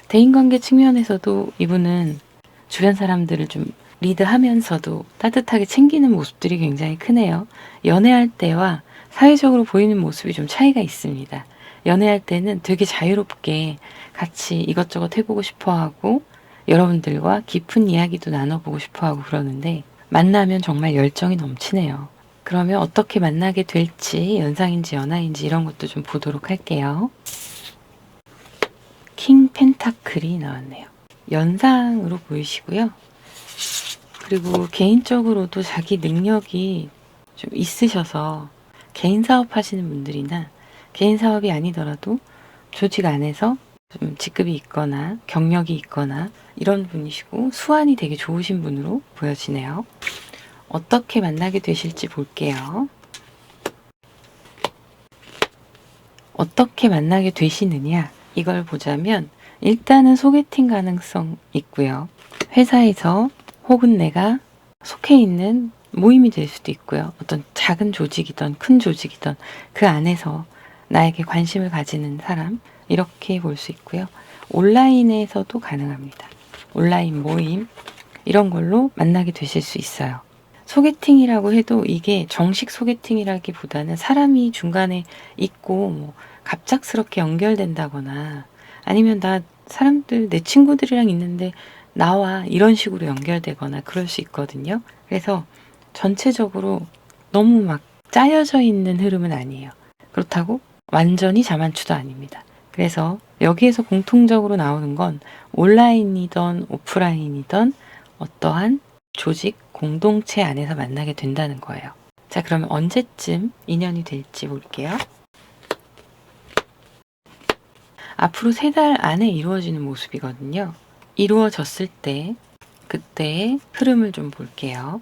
대인관계 측면에서도 이분은 주변 사람들을 좀 리드하면서도 따뜻하게 챙기는 모습들이 굉장히 크네요. 연애할 때와 사회적으로 보이는 모습이 좀 차이가 있습니다. 연애할 때는 되게 자유롭게 같이 이것저것 해보고 싶어 하고 여러분들과 깊은 이야기도 나눠보고 싶어 하고 그러는데 만나면 정말 열정이 넘치네요. 그러면 어떻게 만나게 될지 연상인지 연하인지 이런 것도 좀 보도록 할게요. 킹 펜타클이 나왔네요. 연상으로 보이시고요. 그리고 개인적으로도 자기 능력이 좀 있으셔서 개인 사업 하시는 분들이나 개인 사업이 아니더라도 조직 안에서 좀 직급이 있거나 경력이 있거나 이런 분이시고 수완이 되게 좋으신 분으로 보여지네요. 어떻게 만나게 되실지 볼게요. 어떻게 만나게 되시느냐 이걸 보자면 일단은 소개팅 가능성 있고요. 회사에서 혹은 내가 속해 있는 모임이 될 수도 있고요. 어떤 작은 조직이든 큰 조직이든 그 안에서 나에게 관심을 가지는 사람 이렇게 볼 수 있고요. 온라인에서도 가능합니다. 온라인 모임 이런 걸로 만나게 되실 수 있어요. 소개팅이라고 해도 이게 정식 소개팅이라기보다는 사람이 중간에 있고 뭐 갑작스럽게 연결된다거나 아니면 나 사람들 내 친구들이랑 있는데 나와 이런 식으로 연결되거나 그럴 수 있거든요. 그래서 전체적으로 너무 막 짜여져 있는 흐름은 아니에요. 그렇다고 완전히 자만추도 아닙니다. 그래서 여기에서 공통적으로 나오는 건 온라인이든 오프라인이든 어떠한 조직, 공동체 안에서 만나게 된다는 거예요. 자, 그러면 언제쯤 인연이 될지 볼게요. 앞으로 3달 안에 이루어지는 모습이거든요. 이루어졌을 때 그때의 흐름을 좀 볼게요.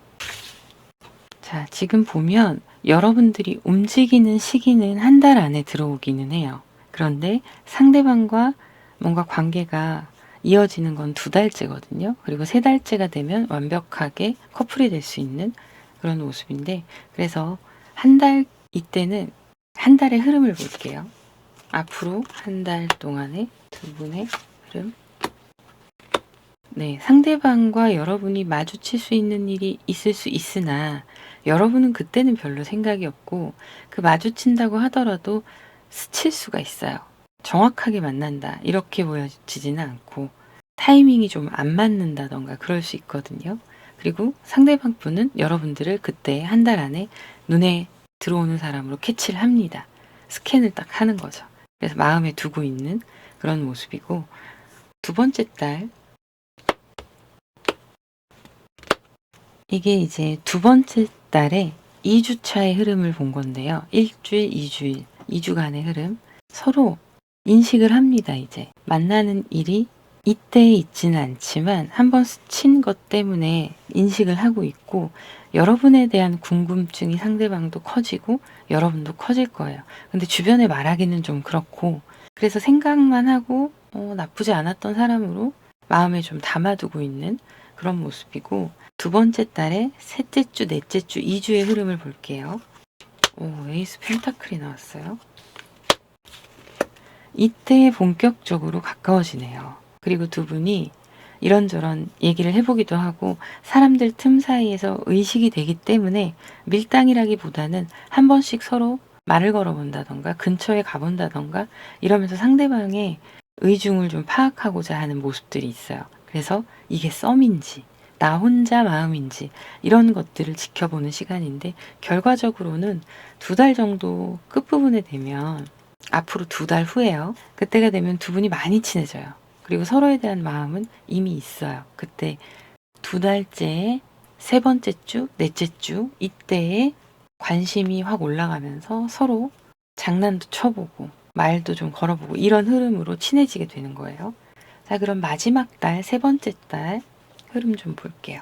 자, 지금 보면 여러분들이 움직이는 시기는 1달 안에 들어오기는 해요. 그런데 상대방과 뭔가 관계가 이어지는 건 2달째거든요. 그리고 3달째가 되면 완벽하게 커플이 될 수 있는 그런 모습인데, 그래서 이때는 1달의 흐름을 볼게요. 앞으로 1달 동안의 두 분의 흐름. 네, 상대방과 여러분이 마주칠 수 있는 일이 있을 수 있으나 여러분은 그때는 별로 생각이 없고, 그 마주친다고 하더라도 스칠 수가 있어요. 정확하게 만난다 이렇게 보여지지는 않고 타이밍이 좀 안 맞는다던가 그럴 수 있거든요. 그리고 상대방 분은 여러분들을 그때 1달 안에 눈에 들어오는 사람으로 캐치를 합니다. 스캔을 딱 하는 거죠. 그래서 마음에 두고 있는 그런 모습이고, 2번째 달, 이게 이제 2번째 달에 2주차의 흐름을 본 건데요. 1주일, 2주일, 2주간의 흐름. 서로 인식을 합니다. 이제 만나는 일이 이때에 있지는 않지만 한번 스친 것 때문에 인식을 하고 있고, 여러분에 대한 궁금증이 상대방도 커지고 여러분도 커질 거예요. 근데 주변에 말하기는 좀 그렇고, 그래서 생각만 하고 나쁘지 않았던 사람으로 마음에 좀 담아두고 있는 그런 모습이고, 2번째 달에 셋째 주, 넷째 주, 2주의 흐름을 볼게요. 에이스 펜타클이 나왔어요. 이때 본격적으로 가까워지네요. 그리고 두 분이 이런저런 얘기를 해보기도 하고 사람들 틈 사이에서 의식이 되기 때문에 밀당이라기보다는 한 번씩 서로 말을 걸어본다던가 근처에 가본다던가 이러면서 상대방의 의중을 좀 파악하고자 하는 모습들이 있어요. 그래서 이게 썸인지 나 혼자 마음인지 이런 것들을 지켜보는 시간인데, 결과적으로는 2달 정도 끝부분에 되면, 앞으로 2달 후에요. 그때가 되면 두 분이 많이 친해져요. 그리고 서로에 대한 마음은 이미 있어요. 그때 2달째, 3번째 주, 넷째 주 이때에 관심이 확 올라가면서 서로 장난도 쳐보고 말도 좀 걸어보고 이런 흐름으로 친해지게 되는 거예요. 자, 그럼 마지막 달, 3번째 달 흐름 좀 볼게요.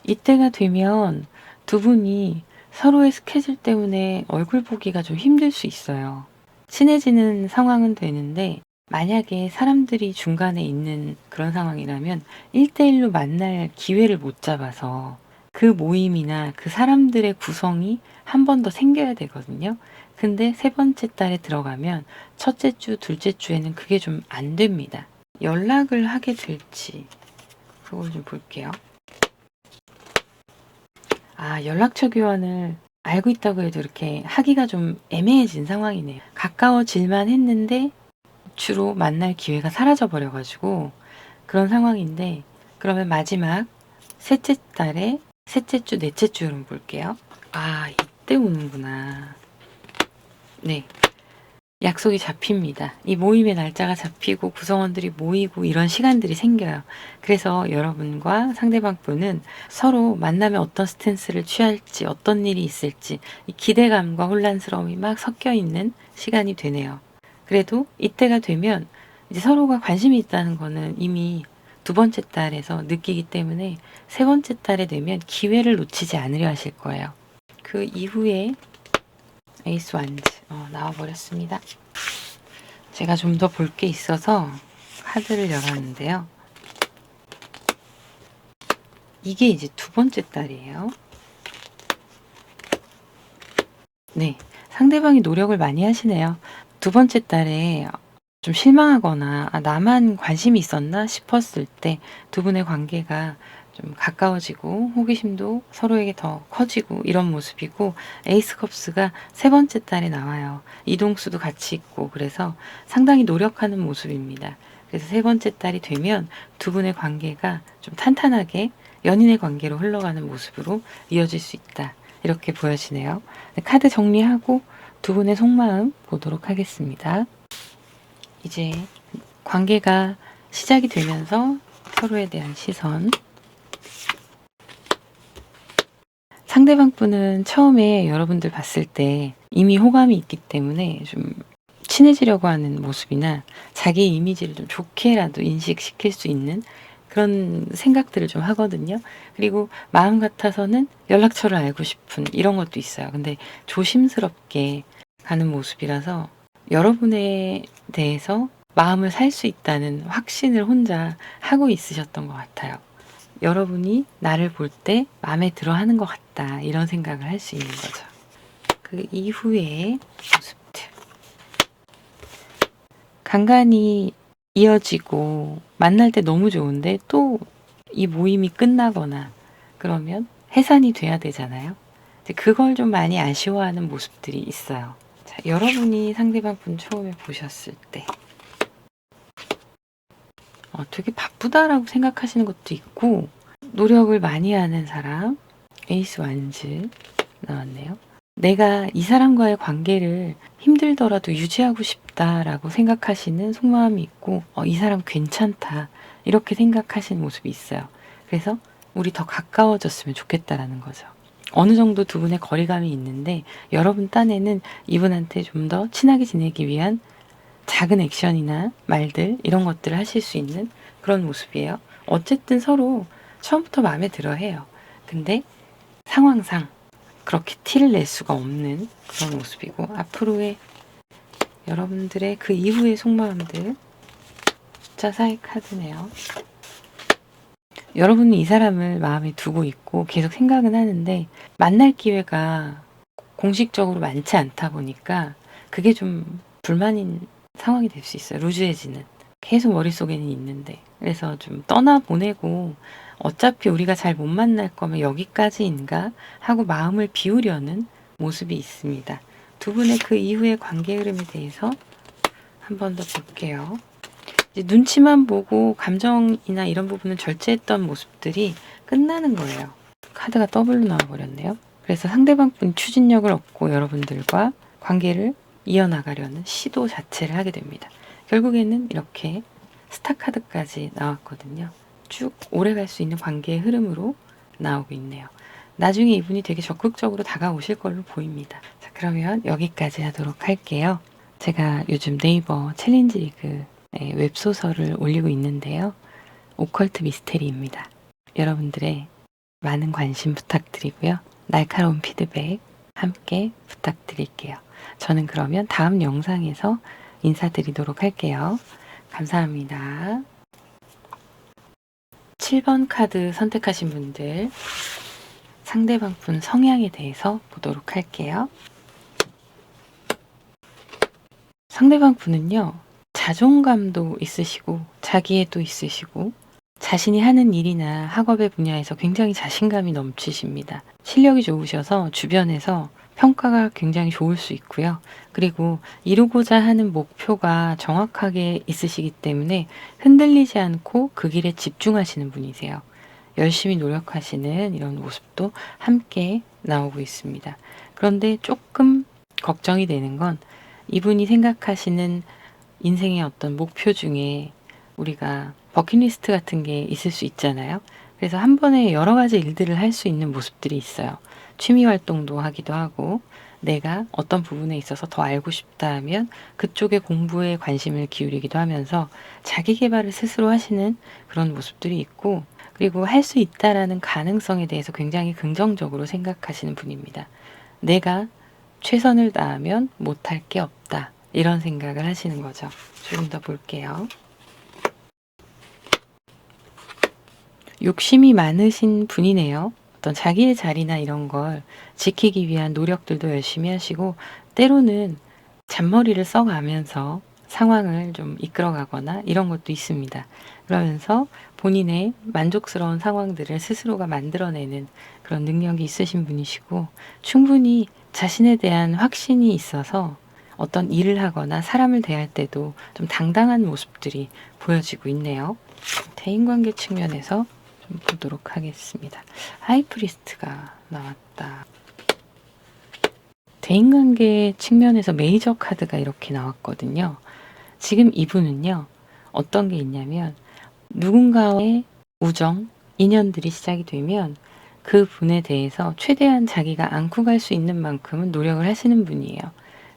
이때가 되면 두 분이 서로의 스케줄 때문에 얼굴 보기가 좀 힘들 수 있어요. 친해지는 상황은 되는데 만약에 사람들이 중간에 있는 그런 상황이라면 1대1로 만날 기회를 못 잡아서 그 모임이나 그 사람들의 구성이 한 번 더 생겨야 되거든요. 근데 3번째 달에 들어가면 첫째 주, 둘째 주에는 그게 좀 안 됩니다. 연락을 하게 될지 그걸 좀 볼게요. 연락처 교환을 알고 있다고 해도 이렇게 하기가 좀 애매해진 상황이네요. 가까워질만 했는데 주로 만날 기회가 사라져 버려가지고 그런 상황인데, 그러면 마지막 셋째 달에 셋째 주, 넷째 주를 볼게요. 이때 오는구나. 네. 약속이 잡힙니다. 이 모임의 날짜가 잡히고 구성원들이 모이고 이런 시간들이 생겨요. 그래서 여러분과 상대방 분은 서로 만나면 어떤 스탠스를 취할지, 어떤 일이 있을지 이 기대감과 혼란스러움이 막 섞여 있는 시간이 되네요. 그래도 이때가 되면 이제 서로가 관심이 있다는 거는 이미 2번째 달에서 느끼기 때문에 3번째 달에 되면 기회를 놓치지 않으려 하실 거예요. 그 이후에 에이스 완즈 나와버렸습니다. 제가 좀 더 볼 게 있어서 카드를 열었는데요. 이게 이제 2번째 달이에요. 네, 상대방이 노력을 많이 하시네요. 2번째 달에 좀 실망하거나 나만 관심이 있었나 싶었을 때 두 분의 관계가 좀 가까워지고 호기심도 서로에게 더 커지고 이런 모습이고, 에이스 컵스가 3번째 달에 나와요. 이동수도 같이 있고 그래서 상당히 노력하는 모습입니다. 그래서 3번째 달이 되면 두 분의 관계가 좀 탄탄하게 연인의 관계로 흘러가는 모습으로 이어질 수 있다, 이렇게 보여지네요. 카드 정리하고 두 분의 속마음 보도록 하겠습니다. 이제 관계가 시작이 되면서 서로에 대한 시선. 상대방 분은 처음에 여러분들 봤을 때 이미 호감이 있기 때문에 좀 친해지려고 하는 모습이나 자기 이미지를 좀 좋게라도 인식시킬 수 있는 그런 생각들을 좀 하거든요. 그리고 마음 같아서는 연락처를 알고 싶은 이런 것도 있어요. 근데 조심스럽게 가는 모습이라서 여러분에 대해서 마음을 살 수 있다는 확신을 혼자 하고 있으셨던 것 같아요. 여러분이 나를 볼 때 마음에 들어 하는 것 같다. 이런 생각을 할 수 있는 거죠. 그 이후에 모습들. 간간이 이어지고 만날 때 너무 좋은데 또 이 모임이 끝나거나 그러면 해산이 돼야 되잖아요. 그걸 좀 많이 아쉬워하는 모습들이 있어요. 자, 여러분이 상대방 분 처음에 보셨을 때 되게 바쁘다라고 생각하시는 것도 있고 노력을 많이 하는 사람, 에이스 완즈 나왔네요. 내가 이 사람과의 관계를 힘들더라도 유지하고 싶다라고 생각하시는 속마음이 있고 이 사람 괜찮다 이렇게 생각하시는 모습이 있어요. 그래서 우리 더 가까워졌으면 좋겠다라는 거죠. 어느 정도 두 분의 거리감이 있는데 여러분 딴에는 이분한테 좀 더 친하게 지내기 위한 작은 액션이나 말들 이런 것들을 하실 수 있는 그런 모습이에요. 어쨌든 서로 처음부터 마음에 들어 해요. 근데 상황상 그렇게 티를 낼 수가 없는 그런 모습이고 앞으로의 여러분들의 그 이후의 속마음들 숫자 4의 카드네요. 여러분은 이 사람을 마음에 두고 있고 계속 생각은 하는데 만날 기회가 공식적으로 많지 않다 보니까 그게 좀 불만인 상황이 될 수 있어요. 루즈해지는. 계속 머릿속에는 있는데 그래서 좀 떠나보내고 어차피 우리가 잘 못 만날 거면 여기까지인가 하고 마음을 비우려는 모습이 있습니다. 두 분의 그 이후의 관계 흐름에 대해서 한 번 더 볼게요. 이제 눈치만 보고 감정이나 이런 부분은 절제했던 모습들이 끝나는 거예요. 카드가 더블로 나와버렸네요. 그래서 상대방 분 추진력을 얻고 여러분들과 관계를 이어나가려는 시도 자체를 하게 됩니다. 결국에는 이렇게 스타 카드까지 나왔거든요. 쭉 오래 갈 수 있는 관계의 흐름으로 나오고 있네요. 나중에 이분이 되게 적극적으로 다가오실 걸로 보입니다. 자, 그러면 여기까지 하도록 할게요. 제가 요즘 네이버 챌린지 리그 웹소설을 올리고 있는데요. 오컬트 미스테리입니다. 여러분들의 많은 관심 부탁드리고요. 날카로운 피드백 함께 부탁드릴게요. 저는 그러면 다음 영상에서 인사드리도록 할게요. 감사합니다. 7번 카드 선택하신 분들 상대방 분 성향에 대해서 보도록 할게요. 상대방 분은요. 자존감도 있으시고 자기애도 있으시고 자신이 하는 일이나 학업의 분야에서 굉장히 자신감이 넘치십니다. 실력이 좋으셔서 주변에서 평가가 굉장히 좋을 수 있고요. 그리고 이루고자 하는 목표가 정확하게 있으시기 때문에 흔들리지 않고 그 길에 집중하시는 분이세요. 열심히 노력하시는 이런 모습도 함께 나오고 있습니다. 그런데 조금 걱정이 되는 건 이분이 생각하시는 인생의 어떤 목표 중에 우리가 버킷리스트 같은 게 있을 수 있잖아요. 그래서 한 번에 여러 가지 일들을 할 수 있는 모습들이 있어요. 취미 활동도 하기도 하고 내가 어떤 부분에 있어서 더 알고 싶다 하면 그쪽의 공부에 관심을 기울이기도 하면서 자기 개발을 스스로 하시는 그런 모습들이 있고 그리고 할 수 있다라는 가능성에 대해서 굉장히 긍정적으로 생각하시는 분입니다. 내가 최선을 다하면 못할 게 없다. 이런 생각을 하시는 거죠. 조금 더 볼게요. 욕심이 많으신 분이네요. 어떤 자기의 자리나 이런 걸 지키기 위한 노력들도 열심히 하시고 때로는 잔머리를 써가면서 상황을 좀 이끌어가거나 이런 것도 있습니다. 그러면서 본인의 만족스러운 상황들을 스스로가 만들어내는 그런 능력이 있으신 분이시고 충분히 자신에 대한 확신이 있어서 어떤 일을 하거나 사람을 대할 때도 좀 당당한 모습들이 보여지고 있네요. 대인관계 측면에서 좀 보도록 하겠습니다. 하이프리스트가 나왔다. 대인관계 측면에서 메이저 카드가 이렇게 나왔거든요. 지금 이분은요. 어떤 게 있냐면 누군가의 우정, 인연들이 시작이 되면 그 분에 대해서 최대한 자기가 안고 갈 수 있는 만큼은 노력을 하시는 분이에요.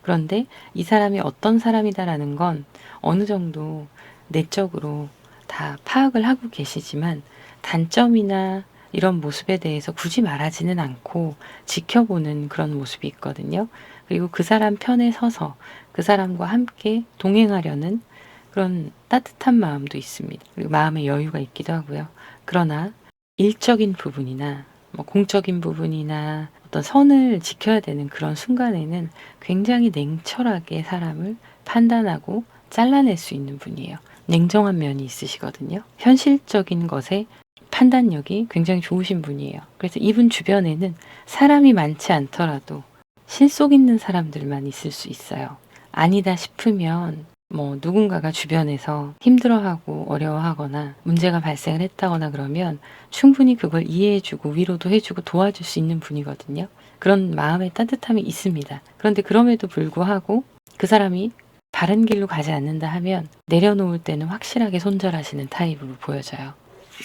그런데 이 사람이 어떤 사람이다라는 건 어느 정도 내적으로 다 파악을 하고 계시지만 단점이나 이런 모습에 대해서 굳이 말하지는 않고 지켜보는 그런 모습이 있거든요. 그리고 그 사람 편에 서서 그 사람과 함께 동행하려는 그런 따뜻한 마음도 있습니다. 그리고 마음의 여유가 있기도 하고요. 그러나 일적인 부분이나 뭐 공적인 부분이나 어떤 선을 지켜야 되는 그런 순간에는 굉장히 냉철하게 사람을 판단하고 잘라낼 수 있는 분이에요. 냉정한 면이 있으시거든요. 현실적인 것에 판단력이 굉장히 좋으신 분이에요. 그래서 이분 주변에는 사람이 많지 않더라도 실속 있는 사람들만 있을 수 있어요. 아니다 싶으면 뭐 누군가가 주변에서 힘들어하고 어려워하거나 문제가 발생을 했다거나 그러면 충분히 그걸 이해해주고 위로도 해주고 도와줄 수 있는 분이거든요. 그런 마음의 따뜻함이 있습니다. 그런데 그럼에도 불구하고 그 사람이 바른 길로 가지 않는다 하면 내려놓을 때는 확실하게 손절하시는 타입으로 보여져요.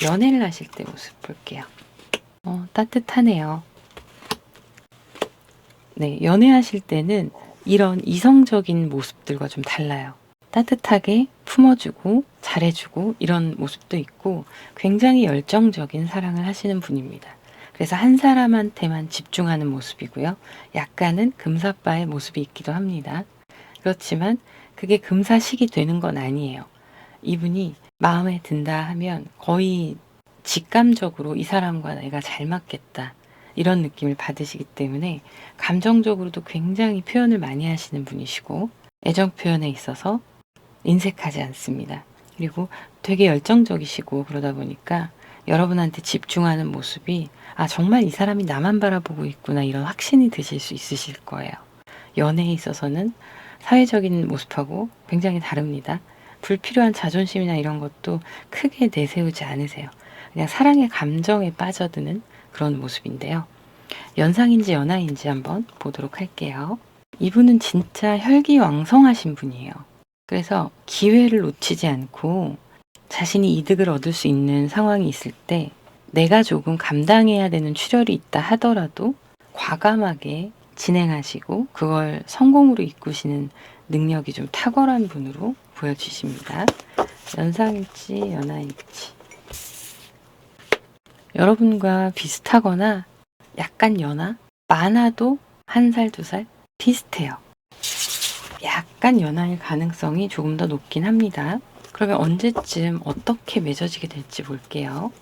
연애를 하실 때 모습 볼게요. 따뜻하네요. 네, 연애하실 때는 이런 이성적인 모습들과 좀 달라요. 따뜻하게 품어주고 잘해주고 이런 모습도 있고 굉장히 열정적인 사랑을 하시는 분입니다. 그래서 한 사람한테만 집중하는 모습이고요. 약간은 금사빠의 모습이 있기도 합니다. 그렇지만 그게 금사식이 되는 건 아니에요. 이분이 마음에 든다 하면 거의 직감적으로 이 사람과 내가 잘 맞겠다 이런 느낌을 받으시기 때문에 감정적으로도 굉장히 표현을 많이 하시는 분이시고 애정 표현에 있어서 인색하지 않습니다. 그리고 되게 열정적이시고 그러다 보니까 여러분한테 집중하는 모습이 정말 이 사람이 나만 바라보고 있구나 이런 확신이 드실 수 있으실 거예요. 연애에 있어서는 사회적인 모습하고 굉장히 다릅니다. 불필요한 자존심이나 이런 것도 크게 내세우지 않으세요. 그냥 사랑의 감정에 빠져드는 그런 모습인데요. 연상인지 연하인지 한번 보도록 할게요. 이분은 진짜 혈기왕성하신 분이에요. 그래서 기회를 놓치지 않고 자신이 이득을 얻을 수 있는 상황이 있을 때 내가 조금 감당해야 되는 출혈이 있다 하더라도 과감하게 진행하시고 그걸 성공으로 이끄시는 능력이 좀 탁월한 분으로 보여지십니다. 연상일지 연하일지 여러분과 비슷하거나 약간 연하? 많아도 1살, 2살? 비슷해요. 약간 연하일 가능성이 조금 더 높긴 합니다. 그러면 언제쯤 어떻게 맺어지게 될지 볼게요.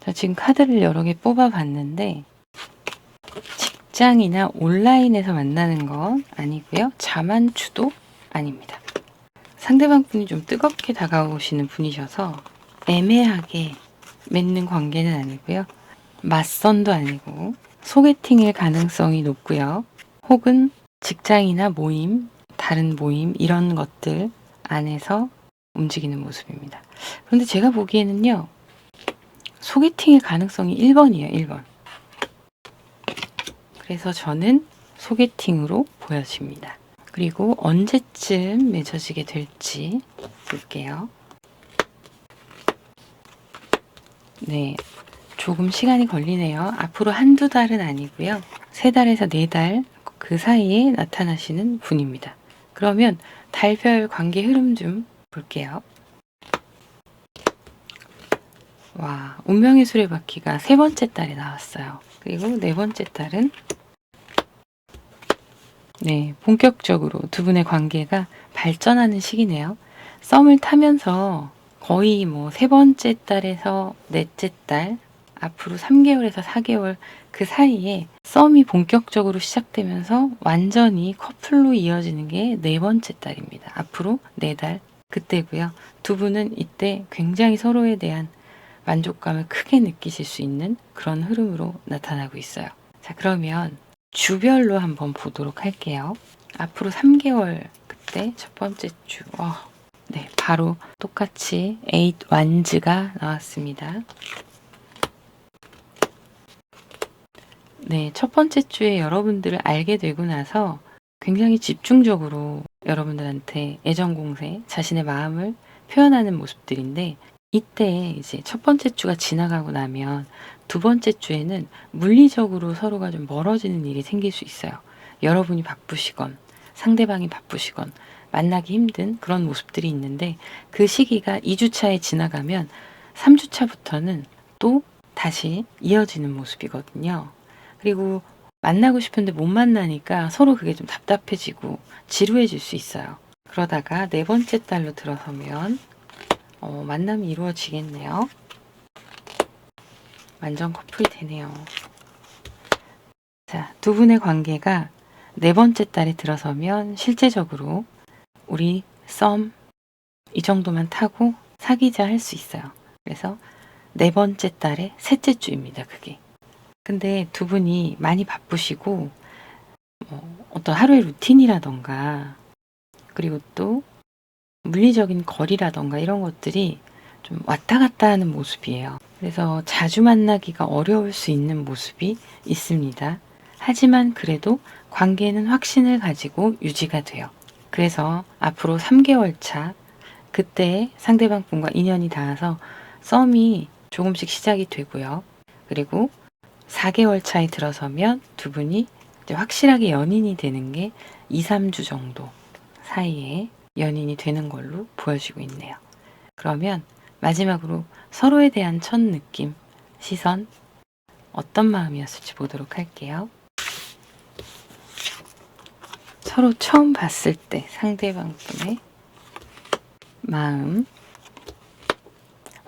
자, 지금 카드를 여러 개 뽑아봤는데 직장이나 온라인에서 만나는 건 아니고요. 자만추도 아닙니다. 상대방 분이 좀 뜨겁게 다가오시는 분이셔서 애매하게 맺는 관계는 아니고요. 맞선도 아니고 소개팅일 가능성이 높고요. 혹은 직장이나 모임, 다른 모임 이런 것들 안에서 움직이는 모습입니다. 그런데 제가 보기에는요. 소개팅일 가능성이 1번이에요. 1번. 그래서 저는 소개팅으로 보여집니다. 그리고 언제쯤 맺어지게 될지 볼게요. 네, 조금 시간이 걸리네요. 앞으로 1~2달은 아니고요. 3달에서 4달 그 사이에 나타나시는 분입니다. 그러면 달별 관계 흐름 좀 볼게요. 와, 운명의 수레바퀴가 3번째 달에 나왔어요. 그리고 4번째 달은 네, 본격적으로 두 분의 관계가 발전하는 시기네요. 썸을 타면서 거의 뭐 3번째 달에서 4째 달, 앞으로 3개월에서 4개월 그 사이에 썸이 본격적으로 시작되면서 완전히 커플로 이어지는 게 4번째 달입니다. 앞으로 4달 그때고요. 두 분은 이때 굉장히 서로에 대한 만족감을 크게 느끼실 수 있는 그런 흐름으로 나타나고 있어요. 자, 그러면 주별로 한번 보도록 할게요. 앞으로 3개월 그때 첫 번째 주 네, 바로 똑같이 8 완즈가 나왔습니다. 네, 첫 번째 주에 여러분들을 알게 되고 나서 굉장히 집중적으로 여러분들한테 애정 공세, 자신의 마음을 표현하는 모습들인데, 이때 이제 첫 번째 주가 지나가고 나면 두 번째 주에는 물리적으로 서로가 좀 멀어지는 일이 생길 수 있어요. 여러분이 바쁘시건 상대방이 바쁘시건 만나기 힘든 그런 모습들이 있는데, 그 시기가 2주차에 지나가면 3주차부터는 또 다시 이어지는 모습이거든요. 그리고 만나고 싶은데 못 만나니까 서로 그게 좀 답답해지고 지루해질 수 있어요. 그러다가 네 번째 달로 들어서면 만남이 이루어지겠네요. 완전 커플이 되네요. 자, 두 분의 관계가 네 번째 달에 들어서면 실제적으로 우리 썸 이 정도만 타고 사귀자 할 수 있어요. 그래서 네 번째 달의 셋째 주입니다. 그게. 근데 두 분이 많이 바쁘시고 어떤 하루의 루틴이라던가, 그리고 또 물리적인 거리라던가 이런 것들이 좀 왔다 갔다 하는 모습이에요. 그래서 자주 만나기가 어려울 수 있는 모습이 있습니다. 하지만 그래도 관계는 확신을 가지고 유지가 돼요. 그래서 앞으로 3개월 차, 그때 상대방 분과 인연이 닿아서 썸이 조금씩 시작이 되고요. 그리고 4개월 차에 들어서면 두 분이 이제 확실하게 연인이 되는 게 2, 3주 정도 사이에 연인이 되는 걸로 보여지고 있네요. 그러면 마지막으로 서로에 대한 첫 느낌, 시선, 어떤 마음이었을지 보도록 할게요. 서로 처음 봤을 때 상대방 분의 마음,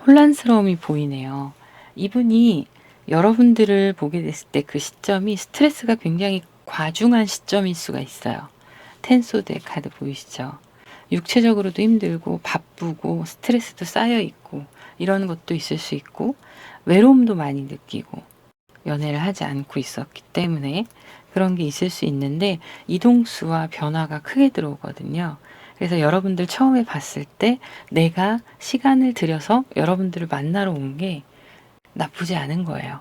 혼란스러움이 보이네요. 이분이 여러분들을 보게 됐을 때 그 시점이 스트레스가 굉장히 과중한 시점일 수가 있어요. 텐소드의 카드 보이시죠? 육체적으로도 힘들고 바쁘고 스트레스도 쌓여 있고 이런 것도 있을 수 있고, 외로움도 많이 느끼고 연애를 하지 않고 있었기 때문에 그런 게 있을 수 있는데, 이동수와 변화가 크게 들어오거든요. 그래서 여러분들 처음에 봤을 때 내가 시간을 들여서 여러분들을 만나러 온 게 나쁘지 않은 거예요.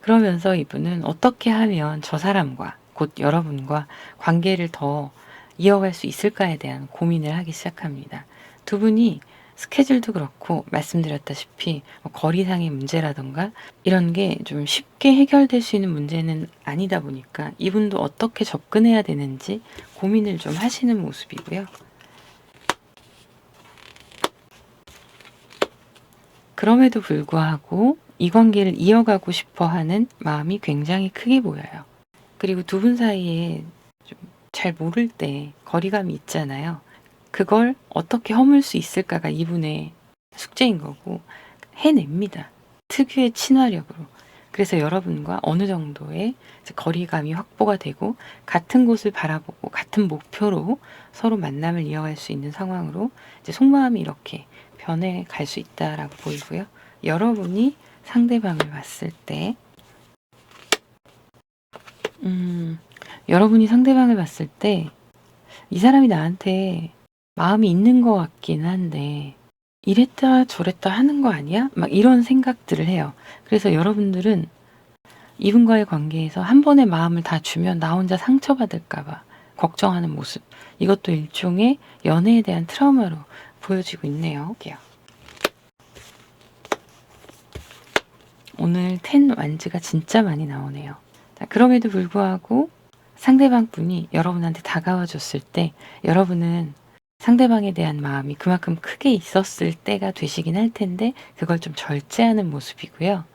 그러면서 이분은 어떻게 하면 저 사람과, 곧 여러분과 관계를 더 이어갈 수 있을까에 대한 고민을 하기 시작합니다. 두 분이 스케줄도 그렇고 말씀드렸다시피 거리상의 문제라던가 이런 게 좀 쉽게 해결될 수 있는 문제는 아니다 보니까 이분도 어떻게 접근해야 되는지 고민을 좀 하시는 모습이고요. 그럼에도 불구하고 이 관계를 이어가고 싶어 하는 마음이 굉장히 크게 보여요. 그리고 두 분 사이에 좀 잘 모를 때 거리감이 있잖아요. 그걸 어떻게 허물 수 있을까가 이분의 숙제인 거고, 해냅니다. 특유의 친화력으로. 그래서 여러분과 어느 정도의 거리감이 확보가 되고 같은 곳을 바라보고 같은 목표로 서로 만남을 이어갈 수 있는 상황으로 이제 속마음이 이렇게 변해 갈 수 있다라고 보이고요. 여러분이 상대방을 봤을 때 여러분이 상대방을 봤을 때 이 사람이 나한테 마음이 있는 것 같긴 한데 이랬다 저랬다 하는 거 아니야? 막 이런 생각들을 해요. 그래서 여러분들은 이분과의 관계에서 한 번의 마음을 다 주면 나 혼자 상처받을까 봐 걱정하는 모습, 이것도 일종의 연애에 대한 트라우마로 보여지고 있네요. 오늘 10 완즈가 진짜 많이 나오네요. 자, 그럼에도 불구하고 상대방 분이 여러분한테 다가와 줬을 때 여러분은 상대방에 대한 마음이 그만큼 크게 있었을 때가 되시긴 할 텐데 그걸 좀 절제하는 모습이고요.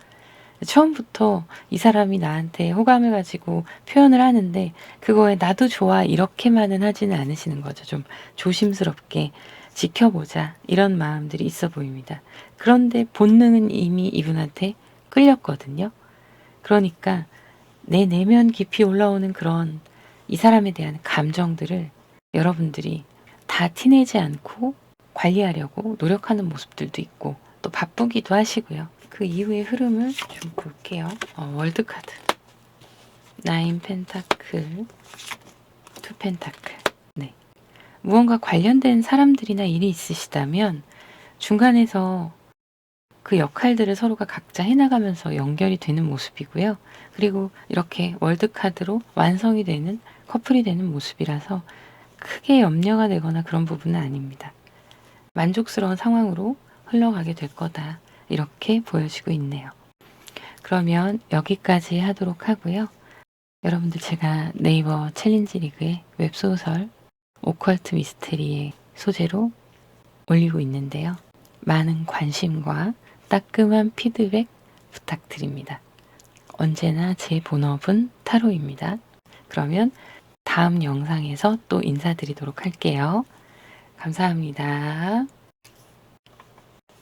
처음부터 이 사람이 나한테 호감을 가지고 표현을 하는데 그거에 나도 좋아 이렇게만은 하지는 않으시는 거죠. 좀 조심스럽게 지켜보자 이런 마음들이 있어 보입니다. 그런데 본능은 이미 이분한테 끌렸거든요. 그러니까 내 내면 깊이 올라오는 그런 이 사람에 대한 감정들을 여러분들이 다 티내지 않고 관리하려고 노력하는 모습들도 있고 또 바쁘기도 하시고요. 그 이후의 흐름을 좀 볼게요. 월드카드 9 펜타클 2 펜타클. 네. 무언가 관련된 사람들이나 일이 있으시다면 중간에서 그 역할들을 서로가 각자 해나가면서 연결이 되는 모습이고요. 그리고 이렇게 월드카드로 완성이 되는 커플이 되는 모습이라서 크게 염려가 되거나 그런 부분은 아닙니다. 만족스러운 상황으로 흘러가게 될 거다. 이렇게 보여지고 있네요. 그러면 여기까지 하도록 하고요. 여러분들 제가 네이버 챌린지 리그의 웹소설 오컬트 미스테리의 소재로 올리고 있는데요. 많은 관심과 따끔한 피드백 부탁드립니다. 언제나 제 본업은 타로입니다. 그러면 다음 영상에서 또 인사드리도록 할게요. 감사합니다.